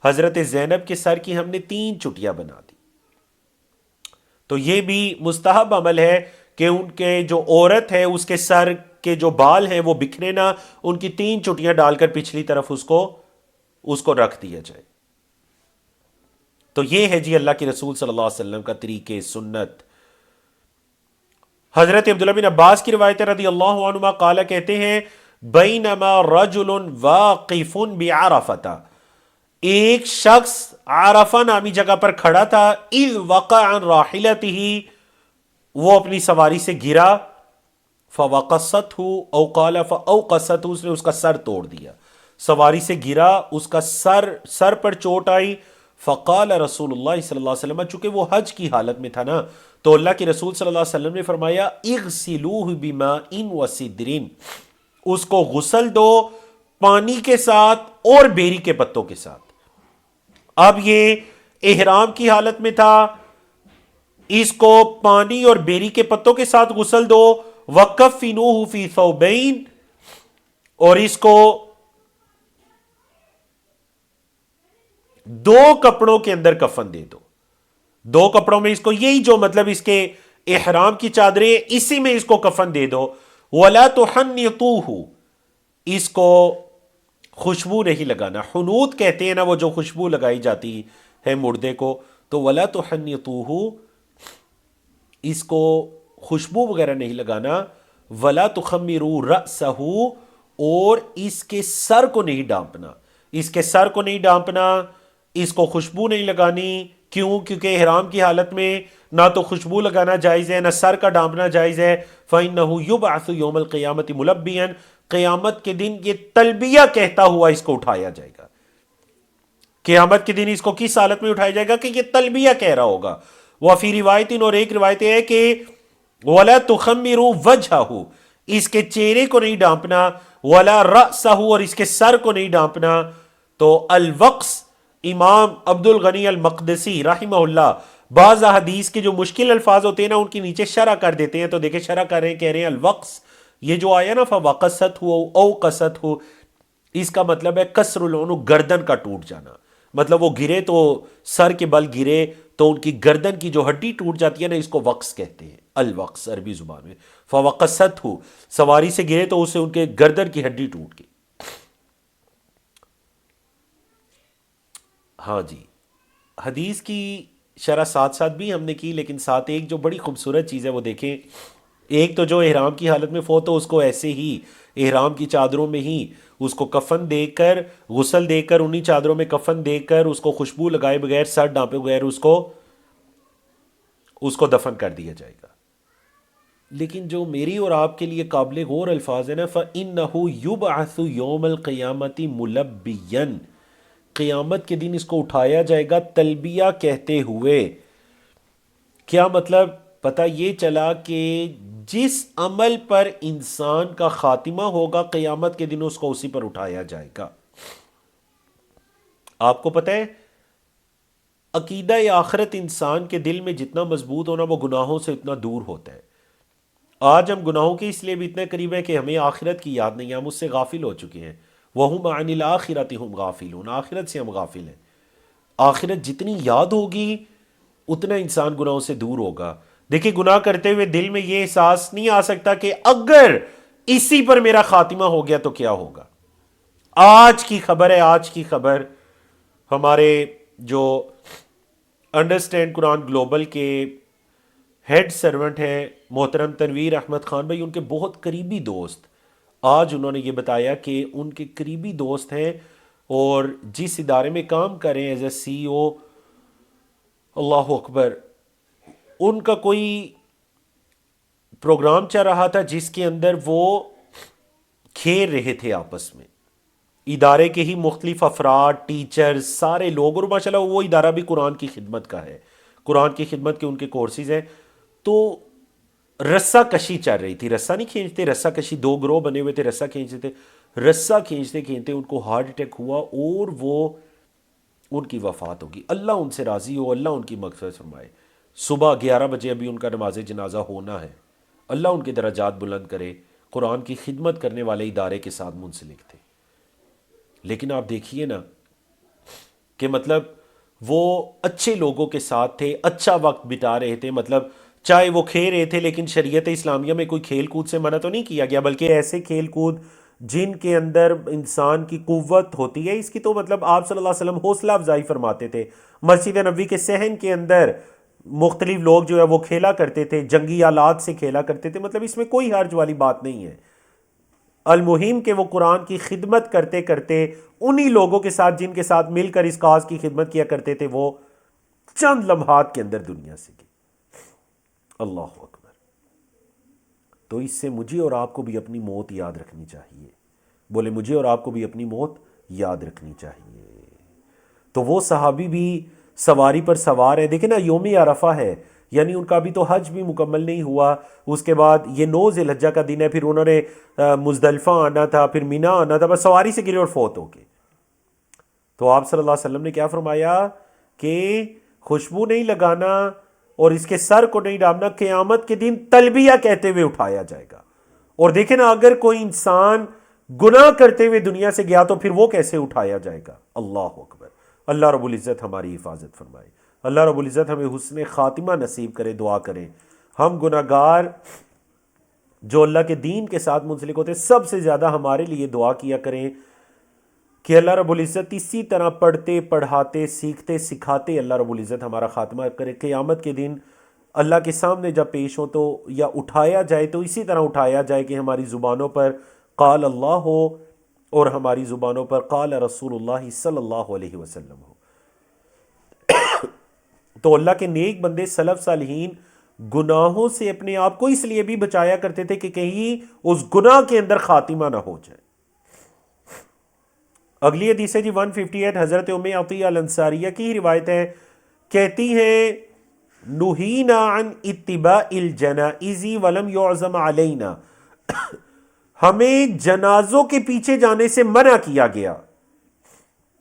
Speaker 1: حضرت زینب کے سر کی ہم نے 3 چٹیاں بنا دی۔ تو یہ بھی مستحب عمل ہے کہ ان کے جو عورت ہے اس کے سر کے جو بال ہیں وہ بکھرے نہ، ان کی 3 چٹیاں ڈال کر پچھلی طرف اس کو رکھ دیا جائے۔ تو یہ ہے جی اللہ کے رسول صلی اللہ علیہ وسلم کا طریقہ سنت۔ حضرت عبداللہ بن عباس کی روایت رضی اللہ عنہما قال، کہتے ہیں بینما رجل واقف بعرفۃ، ایک شخص عرفہ نامی جگہ پر کھڑا تھا، اذ وقع عن راحلتہ، وہ اپنی سواری سے گرا، فوقصتہ او قال فاوقصتہ، اس نے اس کا سر توڑ دیا، سواری سے گرا، اس کا سر پر چوٹ آئی. فقال رسول اللہ صلی اللہ علیہ وسلم، چونکہ وہ حج کی حالت میں تھا نا، تو اللہ کے رسول صلی اللہ علیہ وسلم نے فرمایا اغسلوہ بماء وسدر، اس کو غسل دو پانی کے ساتھ اور بیری کے پتوں کے ساتھ. اب یہ احرام کی حالت میں تھا، اس کو پانی اور بیری کے پتوں کے ساتھ غسل دو. وَكَفِّنُوهُ فِي ثَوْبَيْن، اور اس کو دو کپڑوں کے اندر کفن دے دو. دو کپڑوں میں اس کو، یہی جو مطلب اس کے احرام کی چادریں، اسی میں اس کو کفن دے دو. وَلَا تُحَنِّطُوهُ، اس کو خوشبو نہیں لگانا. حنوط کہتے ہیں نا وہ جو خوشبو لگائی جاتی ہے مردے کو، تو وَلَا تُحَنِّطُوهُ، اس کو خوشبو وغیرہ نہیں لگانا. وَلَا تُخَمِّرُوا رَأْسَهُ، اور اس کے سر کو نہیں ڈانپنا. اس کے سر کو نہیں ڈانپنا، اس کو خوشبو نہیں لگانی. کیوں؟ کیونکہ احرام کی حالت میں نہ تو خوشبو لگانا جائز ہے، نہ سر کا ڈانپنا جائز ہے. فَإِنَّهُ يُبْعَثُ يَوْمَ الْقِيَامَةِ مُلَبِّيًا، قیامت کے دن یہ تلبیہ کہتا ہوا اس کو اٹھایا جائے گا. قیامت کے دن اس کو کس حالت میں اٹھایا جائے گا؟ کہ یہ تلبیہ کہہ رہا ہوگا. وفی روایت، اور ایک روایت ہے کہ وَلَا تُخَمِّرُوا وَجْهَهُ، اس کے چہرے کو نہیں ڈانپنا. وَلَا رَأْسَهُ، اور اس کے سر کو نہیں ڈانپنا. تو الوقص، امام عبد الغنی المقدسی رحمہ اللہ بعض حدیث کے جو مشکل الفاظ ہوتے ہیں نا ان کی نیچے شرح کر دیتے ہیں. تو دیکھیں شرح کر رہے ہیں، کہہ رہے ہیں الوقص، یہ جو آیا نا فوقست ہو او قصت ہو، اس کا مطلب ہے کسر العنق، گردن کا ٹوٹ جانا. مطلب وہ گرے تو سر کے بل گرے تو ان کی گردن کی جو ہڈی ٹوٹ جاتی ہے نا، اس کو وقص کہتے ہیں. الوقص عربی زبان میں. فوقست ہو، سواری سے گرے تو اسے ان کے گردن کی ہڈی ٹوٹ گئی. ہاں جی، حدیث کی شرح ساتھ ساتھ بھی ہم نے کی، لیکن ساتھ ایک جو بڑی خوبصورت چیز ہے وہ دیکھیں. ایک تو جو احرام کی حالت میں فوت ہو، اس کو ایسے ہی احرام کی چادروں میں ہی اس کو کفن دے کر، غسل دے کر، انہی چادروں میں کفن دے کر، اس کو خوشبو لگائے بغیر، سر ڈانپے بغیر اس کو دفن کر دیا جائے گا. لیکن جو میری اور آپ کے لیے قابل غور الفاظ ہیں نا، فَإِنَّهُ يُبْعَثُ يَوْمَ الْقِيَامَةِ مُلَبِّيًا، قیامت کے دن اس کو اٹھایا جائے گا تلبیہ کہتے ہوئے. کیا مطلب؟ پتہ یہ چلا کہ جس عمل پر انسان کا خاتمہ ہوگا قیامت کے دن اس کو اسی پر اٹھایا جائے گا. آپ کو پتہ ہے عقیدہ آخرت انسان کے دل میں جتنا مضبوط ہونا، وہ گناہوں سے اتنا دور ہوتا ہے. آج ہم گناہوں کے اس لیے بھی اتنے قریب ہیں کہ ہمیں آخرت کی یاد نہیں ہے، ہم اس سے غافل ہو چکے ہیں. وَهُمْ عَنِ الْآخِرَةِ هُمْ غَافِلُونَ، آخرت سے ہم غافل ہیں. آخرت جتنی یاد ہوگی اتنا انسان گناہوں سے دور ہوگا. دیکھیں گناہ کرتے ہوئے دل میں یہ احساس نہیں آ سکتا کہ اگر اسی پر میرا خاتمہ ہو گیا تو کیا ہوگا. آج کی خبر ہے، آج کی خبر، ہمارے جو انڈرسٹینڈ قرآن گلوبل کے ہیڈ سرونٹ ہیں محترم تنویر احمد خان بھائی، ان کے بہت قریبی دوست، آج انہوں نے یہ بتایا کہ ان کے قریبی دوست ہیں اور جس ادارے میں کام کریں ایز اے سی او، اللہ اکبر، ان کا کوئی پروگرام چل رہا تھا جس کے اندر وہ کھیل رہے تھے آپس میں، ادارے کے ہی مختلف افراد، ٹیچرز، سارے لوگ. اور ماشاءاللہ وہ ادارہ بھی قرآن کی خدمت کا ہے، قرآن کی خدمت کے ان کے کورسز ہیں. تو رسہ کشی چل رہی تھی، رسہ نہیں کھینچتے، رسہ کشی، دو گروہ بنے ہوئے تھے، رسہ کھینچتے تھے. رسہ کھینچتے کھینچتے ان کو ہارٹ اٹیک ہوا اور وہ ان کی وفات ہوگی. اللہ ان سے راضی ہو، اللہ ان کی مغفرت فرمائے. صبح 11 بجے ابھی ان کا نماز جنازہ ہونا ہے. اللہ ان کے درجات بلند کرے. قرآن کی خدمت کرنے والے ادارے کے ساتھ منسلک تھے. لیکن آپ دیکھیے نا کہ مطلب وہ اچھے لوگوں کے ساتھ تھے، اچھا وقت بتا رہے تھے. مطلب چاہے وہ کھیل رہے تھے، لیکن شریعت اسلامیہ میں کوئی کھیل کود سے منع تو نہیں کیا گیا، بلکہ ایسے کھیل کود جن کے اندر انسان کی قوت ہوتی ہے. اس کی تو مطلب آپ صلی اللہ علیہ وسلم حوصلہ افزائی فرماتے تھے. مسجد نبوی کے صحن کے اندر مختلف لوگ جو ہے وہ کھیلا کرتے تھے، جنگی آلات سے کھیلا کرتے تھے. مطلب اس میں کوئی حرج والی بات نہیں ہے. المہم کہ وہ قرآن کی خدمت کرتے کرتے انہی لوگوں کے ساتھ جن کے ساتھ مل کر اس کاز کی خدمت کیا کرتے تھے، وہ چند لمحات کے اندر دنیا سے گئے. اللہ اکبر. تو اس سے مجھے اور آپ کو بھی اپنی موت یاد رکھنی چاہیے. بولے مجھے اور آپ کو بھی اپنی موت یاد رکھنی چاہیے۔ تو وہ صحابی بھی سواری پر سوار ہے، دیکھیں نا یوم عرفہ ہے، یعنی ان کا بھی تو حج بھی مکمل نہیں ہوا، اس کے بعد یہ 9 ذی الحجہ کا دن ہے، پھر انہوں نے مزدلفہ آنا تھا، پھر مینا آنا تھا، بس سواری سے گرے اور فوت ہو گئے۔ تو آپ صلی اللہ علیہ وسلم نے کیا فرمایا کہ خوشبو نہیں لگانا اور اس کے سر کو نہیں ڈالنا، قیامت کے دن تلبیہ کہتے ہوئے اٹھایا جائے گا۔ اور دیکھیں نا اگر کوئی انسان گناہ کرتے ہوئے دنیا سے گیا تو پھر وہ کیسے اٹھایا جائے گا؟ اللہ اکبر۔ اللہ رب العزت ہماری حفاظت فرمائے، اللہ رب العزت ہمیں حسن خاتمہ نصیب کرے، دعا کریں۔ ہم گناہگار جو اللہ کے دین کے ساتھ منسلک ہوتے ہیں، سب سے زیادہ ہمارے لیے دعا کیا کریں کہ اللہ رب العزت اسی طرح پڑھتے پڑھاتے سیکھتے سکھاتے اللہ رب العزت ہمارا خاتمہ کرے، قیامت کے دن اللہ کے سامنے جب پیش ہو تو یا اٹھایا جائے تو اسی طرح اٹھایا جائے کہ ہماری زبانوں پر قال اللہ ہو اور ہماری زبانوں پر قال رسول اللہ صلی اللہ علیہ وسلم ہو۔ تو اللہ کے نیک بندے سلف صالحین گناہوں سے اپنے آپ کو اس لیے بھی بچایا کرتے تھے کہ کہیں اس گناہ کے اندر خاتمہ نہ ہو جائے۔ اگلی حدیث ہے جی 158، حضرت ام عطیہ الانصاریہ کی روایت ہے، کہتی ہیں نہینا عن اتباع الجنائز ولم يعزم علینا، ہمیں جنازوں کے پیچھے جانے سے منع کیا گیا،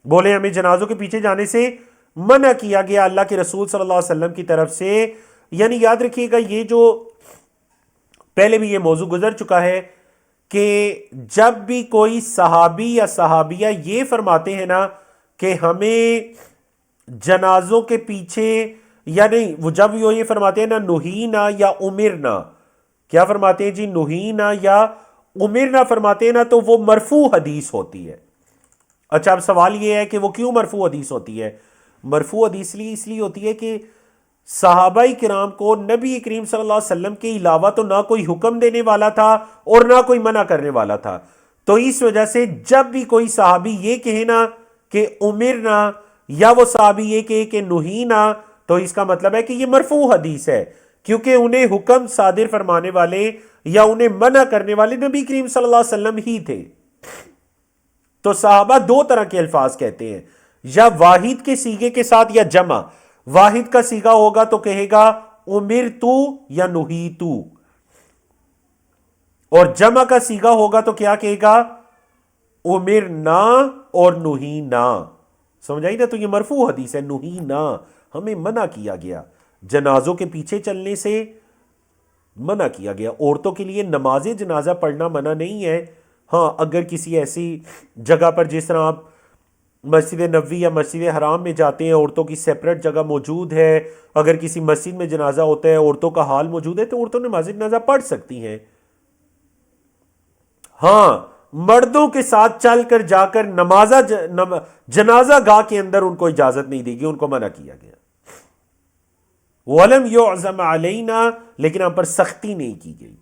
Speaker 1: بولے ہمیں جنازوں کے پیچھے جانے سے منع کیا گیا اللہ کے رسول صلی اللہ علیہ وسلم کی طرف سے۔ یعنی یاد رکھیے گا یہ جو پہلے بھی یہ موضوع گزر چکا ہے کہ جب بھی کوئی صحابی یا صحابیہ یہ فرماتے ہیں نا کہ ہمیں جنازوں کے پیچھے، یا نہیں، وہ جب یہ فرماتے ہیں نا نہینا یا امرنا، کیا فرماتے ہیں جی؟ نہینا یا امرنا فرماتے ہیں نا، تو وہ مرفوع حدیث ہوتی ہے۔ اچھا اب سوال یہ ہے کہ وہ کیوں مرفوع حدیث ہوتی ہے؟ مرفوع حدیث اس لیے ہوتی ہے کہ صحابہ کرام کو نبی کریم صلی اللہ علیہ وسلم کے علاوہ تو نہ کوئی حکم دینے والا تھا اور نہ کوئی منع کرنے والا تھا، تو اس وجہ سے جب بھی کوئی صحابی یہ کہے نا کہ امرنا یا وہ صحابی یہ کہے کہ نہینا، تو اس کا مطلب ہے کہ یہ مرفوع حدیث ہے، کیونکہ انہیں حکم صادر فرمانے والے یا انہیں منع کرنے والے نبی کریم صلی اللہ علیہ وسلم ہی تھے۔ تو صحابہ دو طرح کے الفاظ کہتے ہیں، یا واحد کے صیغے کے ساتھ یا جمع۔ واحد کا صیغہ ہوگا تو کہے گا امرتو یا نہیتو، اور جمع کا صیغہ ہوگا تو کیا کہے گا؟ امرنا اور نہینا۔ سمجھ آئی نا؟ تو یہ مرفوع حدیث ہے، نہینا، ہمیں منع کیا گیا، جنازوں کے پیچھے چلنے سے منع کیا گیا۔ عورتوں کے لیے نماز جنازہ پڑھنا منع نہیں ہے، ہاں اگر کسی ایسی جگہ پر جس طرح آپ مسجد نبوی یا مسجد حرام میں جاتے ہیں، عورتوں کی سیپریٹ جگہ موجود ہے، اگر کسی مسجد میں جنازہ ہوتا ہے عورتوں کا حال موجود ہے تو عورتوں نماز جنازہ پڑھ سکتی ہیں۔ ہاں مردوں کے ساتھ چل کر جا کر جنازہ گاہ کے اندر ان کو اجازت نہیں دے گی، ان کو منع کیا گیا۔ وَلَمْ يُعْزَمْ عَلَيْنَا، لیکن ہم پر سختی نہیں کی گئی۔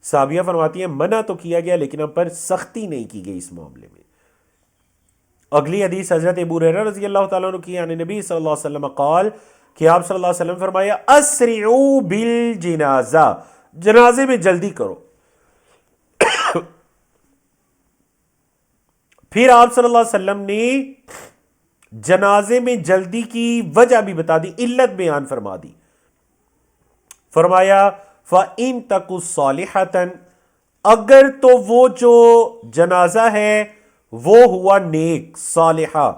Speaker 1: صحابیہ فرماتی ہیں منع تو کیا گیا لیکن ہم پر سختی نہیں کی گئی اس معاملے میں۔ اگلی حدیث حضرت ابو ہریرہ رضی اللہ تعالیٰ عنہ کی عن نبی صلی اللہ علیہ وسلم قال، کہ آپ صلی اللہ علیہ وسلم فرمایا اسرعوا بالجنازہ، جنازے میں جلدی کرو۔ پھر آپ صلی اللہ علیہ وسلم نے جنازے میں جلدی کی وجہ بھی بتا دی، علت بیان فرما دی۔ فرمایا فَإِن تَكُ صَالِحَةً، اگر تو وہ جو جنازہ ہے وہ ہوا نیک صالحہ،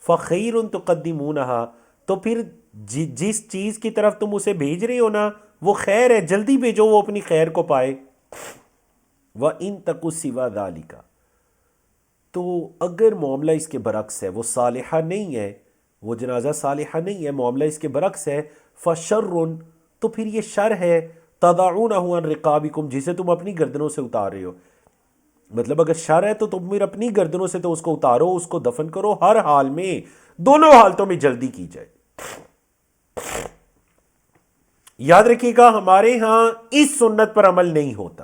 Speaker 1: فَخَيْرٌ تُقَدِّمُونَهَا، تو پھر جس چیز کی طرف تم اسے بھیج رہے ہو نا وہ خیر ہے، جلدی بھیجو وہ اپنی خیر کو پائے۔ وَإِن تَكُ سِوَى ذَلِكَ، تو اگر معاملہ اس کے برعکس ہے، وہ صالحہ نہیں ہے، وہ جنازہ صالحہ نہیں ہے، معاملہ اس کے برعکس ہے، فَشَرٌ، تو پھر یہ شر ہے، تَضَعُونَهُ عَنْ رِقَابِكُمْ، جسے تم اپنی گردنوں سے اتار رہے ہو۔ مطلب اگر شر ہے تو تم پھر اپنی گردنوں سے تو اس کو اتارو، اس کو دفن کرو، ہر حال میں، دونوں حالتوں میں جلدی کی جائے۔ یاد رکھیے گا ہمارے ہاں اس سنت پر عمل نہیں ہوتا،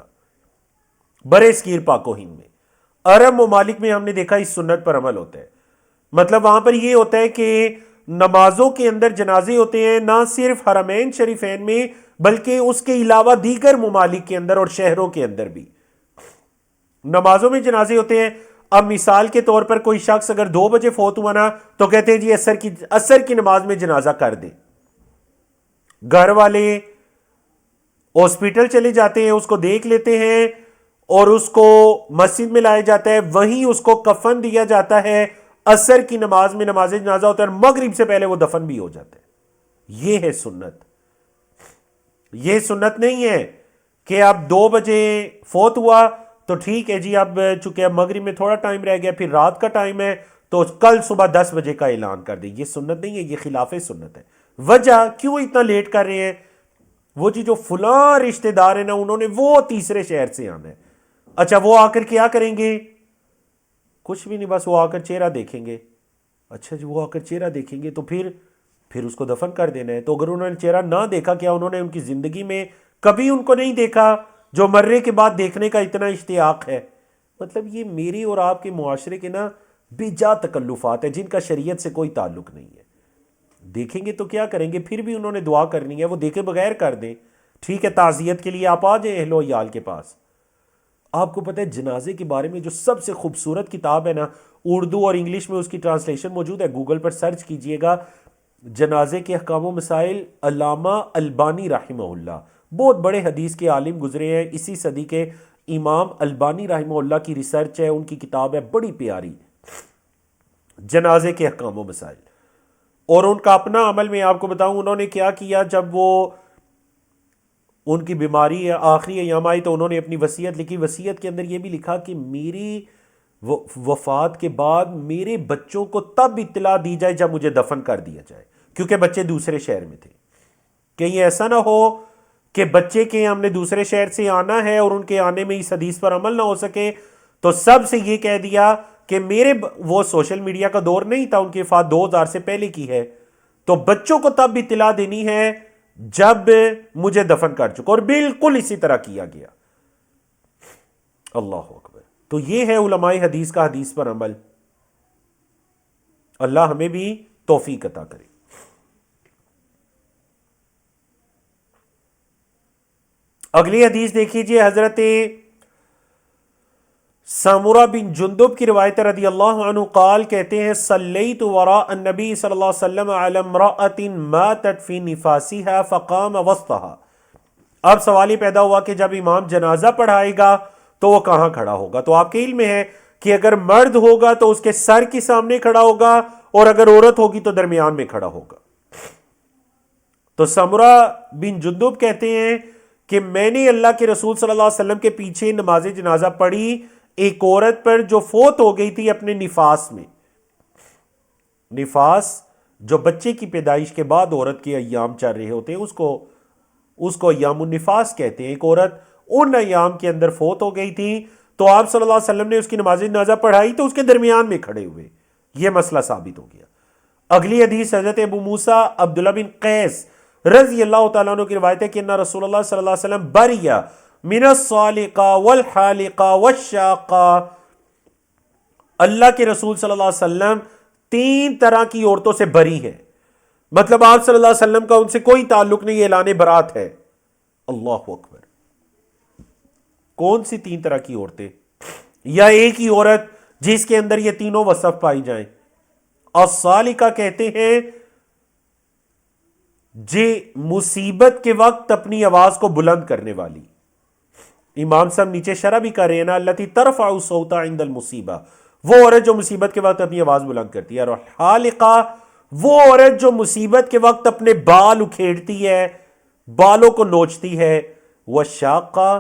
Speaker 1: برے صغیر پاک و ہند میں، عرب ممالک میں ہم نے دیکھا اس سنت پر عمل ہوتا ہے۔ مطلب وہاں پر یہ ہوتا ہے کہ نمازوں کے اندر جنازے ہوتے ہیں، نہ صرف حرمین شریفین میں بلکہ اس کے علاوہ دیگر ممالک کے اندر اور شہروں کے اندر بھی نمازوں میں جنازے ہوتے ہیں۔ اب مثال کے طور پر کوئی شخص اگر 2 بجے فوت ہوا نا تو کہتے ہیں جی عصر کی نماز میں جنازہ کر دیں. گھر والے ہاسپٹل چلے جاتے ہیں, اس کو دیکھ لیتے ہیں اور اس کو مسجد میں لایا جاتا ہے, وہیں اس کو کفن دیا جاتا ہے, عصر کی نماز میں نماز جنازہ ہوتا ہے اور مغرب سے پہلے وہ دفن بھی ہو جاتا ہے. یہ ہے سنت. یہ سنت نہیں ہے کہ اب 2 بجے فوت ہوا تو ٹھیک ہے جی, اب چونکہ اب مغرب میں تھوڑا ٹائم رہ گیا, پھر رات کا ٹائم ہے تو کل صبح 10 بجے کا اعلان کر دیں. یہ سنت نہیں ہے, یہ خلاف سنت ہے. وجہ کیوں اتنا لیٹ کر رہے ہیں؟ وہ جی جو فلاں رشتہ دار ہیں نا, انہوں نے وہ تیسرے شہر سے آنا ہے. اچھا وہ آ کر کیا کریں گے؟ کچھ بھی نہیں, بس وہ آ کر چہرہ دیکھیں گے. اچھا جی وہ آ کر چہرہ دیکھیں گے تو پھر اس کو دفن کر دینا ہے. تو اگر انہوں نے چہرہ نہ دیکھا, کیا انہوں نے ان کی زندگی میں کبھی ان کو نہیں دیکھا جو مرنے کے بعد دیکھنے کا اتنا اشتیاق ہے؟ مطلب یہ میری اور آپ کے معاشرے کے نا بے جا تکلفات ہیں جن کا شریعت سے کوئی تعلق نہیں ہے. دیکھیں گے تو کیا کریں گے؟ پھر بھی انہوں نے دعا کرنی ہے, وہ دیکھے بغیر کر دیں. ٹھیک ہے, تعزیت کے لیے آپ آ جائیں اہل و عیال کے پاس. آپ کو پتہ ہے جنازے کے بارے میں جو سب سے خوبصورت کتاب ہے نا, اردو اور انگلش میں اس کی ٹرانسلیشن موجود ہے, گوگل پر سرچ کیجئے گا, جنازے کے احکام و مسائل, علامہ البانی رحمہ اللہ. بہت بڑے حدیث کے عالم گزرے ہیں, اسی صدی کے امام البانی رحمہ اللہ کی ریسرچ ہے, ان کی کتاب ہے بڑی پیاری, جنازے کے احکام و مسائل. اور ان کا اپنا عمل میں آپ کو بتاؤں انہوں نے کیا کیا. جب وہ ان کی بیماری آخری ایام آئی تو انہوں نے اپنی وصیت لکھی. وصیت کے اندر یہ بھی لکھا کہ میری وفات کے بعد میرے بچوں کو تب اطلاع دی جائے جب مجھے دفن کر دیا جائے, کیونکہ بچے دوسرے شہر میں تھے. کہیں ایسا نہ ہو کہ بچے کے ہم نے دوسرے شہر سے آنا ہے اور ان کے آنے میں اس حدیث پر عمل نہ ہو سکے, تو سب سے یہ کہہ دیا کہ وہ سوشل میڈیا کا دور نہیں تھا, ان کی وفات 2000 سے پہلے کی ہے, تو بچوں کو تب اطلاع دینی ہے جب مجھے دفن کر چکا. اور بالکل اسی طرح کیا گیا. اللہ اکبر. تو یہ ہے علماء حدیث کا حدیث پر عمل. اللہ ہمیں بھی توفیق عطا کرے. اگلی حدیث دیکھیے, حضرت سامورہ بن جندب کی روایت رضی اللہ عنہ قال, کہتے ہیں صلیت وراء النبی صلی اللہ علیہ وسلم علی امرأۃ ماتت فی نفاسها فقام وسطها. اب سوال یہ پیدا ہوا کہ جب امام جنازہ پڑھائے گا تو وہ کہاں کھڑا ہوگا؟ تو آپ کے علم میں ہے کہ اگر مرد ہوگا تو اس کے سر کے سامنے کھڑا ہوگا, اور اگر عورت ہوگی تو درمیان میں کھڑا ہوگا. تو سامورہ بن جندب کہتے ہیں کہ میں نے اللہ کے رسول صلی اللہ علیہ وسلم کے پیچھے نماز جنازہ پڑھی ایک عورت پر جو فوت ہو گئی تھی اپنے نفاس میں. نفاس جو بچے کی پیدائش کے بعد عورت کے ایام چل رہے ہوتے ہیں اس کو ایام النفاس کہتے ہیں. ایک عورت ان ایام کے اندر فوت ہو گئی تھی, تو آپ صلی اللہ علیہ وسلم نے اس کی نماز جنازہ پڑھائی تو اس کے درمیان میں کھڑے ہوئے. یہ مسئلہ ثابت ہو گیا. اگلی حدیث حضرت ابو موسیٰ عبداللہ بن قیس رضی اللہ تعالیٰ عنہ کی روایت ہے کہ انہا رسول اللہ صلی اللہ علیہ وسلم بریہ من الصالقہ والحالقہ والشاقہ. اللہ کے رسول صلی اللہ علیہ وسلم 3 طرح کی عورتوں سے بری ہے. مطلب آپ صلی اللہ علیہ وسلم کا ان سے کوئی تعلق نہیں, اعلان برات ہے. اللہ اکبر. کون سی 3 طرح کی عورتیں؟ یا ایک ہی عورت جس کے اندر یہ تینوں وصف پائی جائیں؟ الصالقہ کہتے ہیں جی مصیبت کے وقت اپنی آواز کو بلند کرنے والی. امام صاحب نیچے شرح بھی کر رہے ہیں نا, التی ترفع صوتها عند المصیبہ, وہ عورت جو مصیبت کے وقت اپنی آواز بلند کرتی ہے. اور حالقہ وہ عورت جو مصیبت کے وقت اپنے بال اکھیڑتی ہے, بالوں کو نوچتی ہے. والشاقہ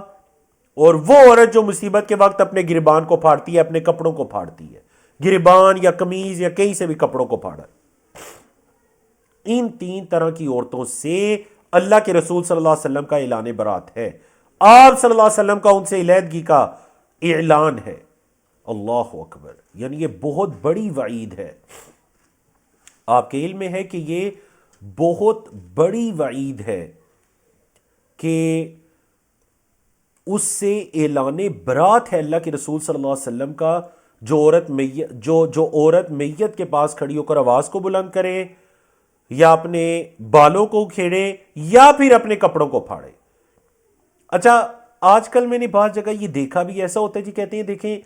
Speaker 1: اور وہ عورت جو مصیبت کے وقت اپنے گریبان کو پھاڑتی ہے, اپنے کپڑوں کو پھاڑتی ہے, گریبان یا قمیض یا کہیں سے بھی کپڑوں کو پھاڑا. ان 3 طرح کی عورتوں سے اللہ کے رسول صلی اللہ علیہ وسلم کا اعلان برات ہے. آپ صلی اللہ علیہ وسلم کا ان سے علیحدگی کا اعلان ہے. اللہ اکبر. یعنی یہ بہت بڑی وعید ہے. آپ کے علم میں ہے کہ یہ بہت بڑی وعید ہے کہ اس سے اعلان برات ہے اللہ کے رسول صلی اللہ علیہ وسلم کا. جو عورت میت کے پاس کھڑی ہو کر آواز کو بلند کرے, یا اپنے بالوں کو کھیڑے, یا پھر اپنے کپڑوں کو پھاڑے. اچھا آج کل میں نے بعض جگہ یہ دیکھا بھی, ایسا ہوتا ہے جی, کہتے ہیں دیکھیں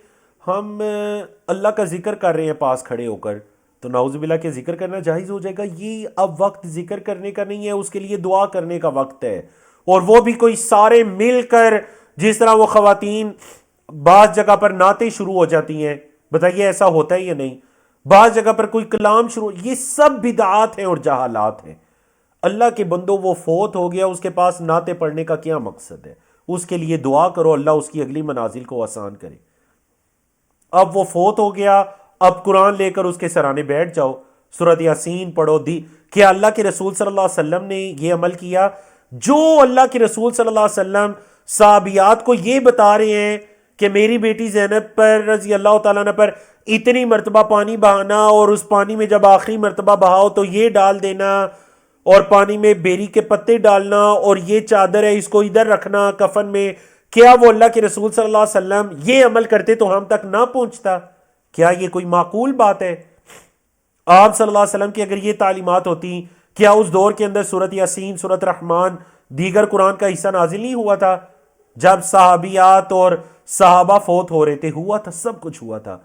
Speaker 1: ہم اللہ کا ذکر کر رہے ہیں پاس کھڑے ہو کر، تو نعوذ باللہ کہ ذکر کرنا جائز ہو جائے گا؟ یہ اب وقت ذکر کرنے کا نہیں ہے، اس کے لیے دعا کرنے کا وقت ہے، اور وہ بھی کوئی سارے مل کر، جس طرح وہ خواتین بعض جگہ پر نعتیں شروع ہو جاتی ہیں، بتائیے ایسا ہوتا ہے یا نہیں؟ بعض جگہ پر کوئی کلام شروع، یہ سب بدعات ہیں اور جہالات ہیں۔ اللہ کے بندو، وہ فوت ہو گیا، اس کے پاس نعتیں پڑھنے کا کیا مقصد ہے؟ اس کے لیے دعا کرو، اللہ اس کی اگلی منازل کو آسان کرے۔ اب وہ فوت ہو گیا، اب قرآن لے کر اس کے سرانے بیٹھ جاؤ، سورۃ یاسین پڑھو دی۔ کیا اللہ کے رسول صلی اللہ علیہ وسلم نے یہ عمل کیا؟ جو اللہ کے رسول صلی اللہ علیہ وسلم صحابیات کو یہ بتا رہے ہیں کہ میری بیٹی زینب پر رضی اللہ تعالیٰ عنہ پر اتنی مرتبہ پانی بہانا، اور اس پانی میں جب آخری مرتبہ بہاؤ تو یہ ڈال دینا، اور پانی میں بیری کے پتے ڈالنا، اور یہ چادر ہے اس کو ادھر رکھنا کفن میں، کیا وہ اللہ کے رسول صلی اللہ علیہ وسلم یہ عمل کرتے تو ہم تک نہ پہنچتا؟ کیا یہ کوئی معقول بات ہے؟ آپ صلی اللہ علیہ وسلم کی اگر یہ تعلیمات ہوتی، کیا اس دور کے اندر سورۃ یاسین، سورۃ رحمان، دیگر قرآن کا حصہ نازل نہیں ہوا تھا؟ جب صحابیات اور صحابہ فوت ہو رہے تھے، ہوا تھا، سب کچھ ہوا تھا،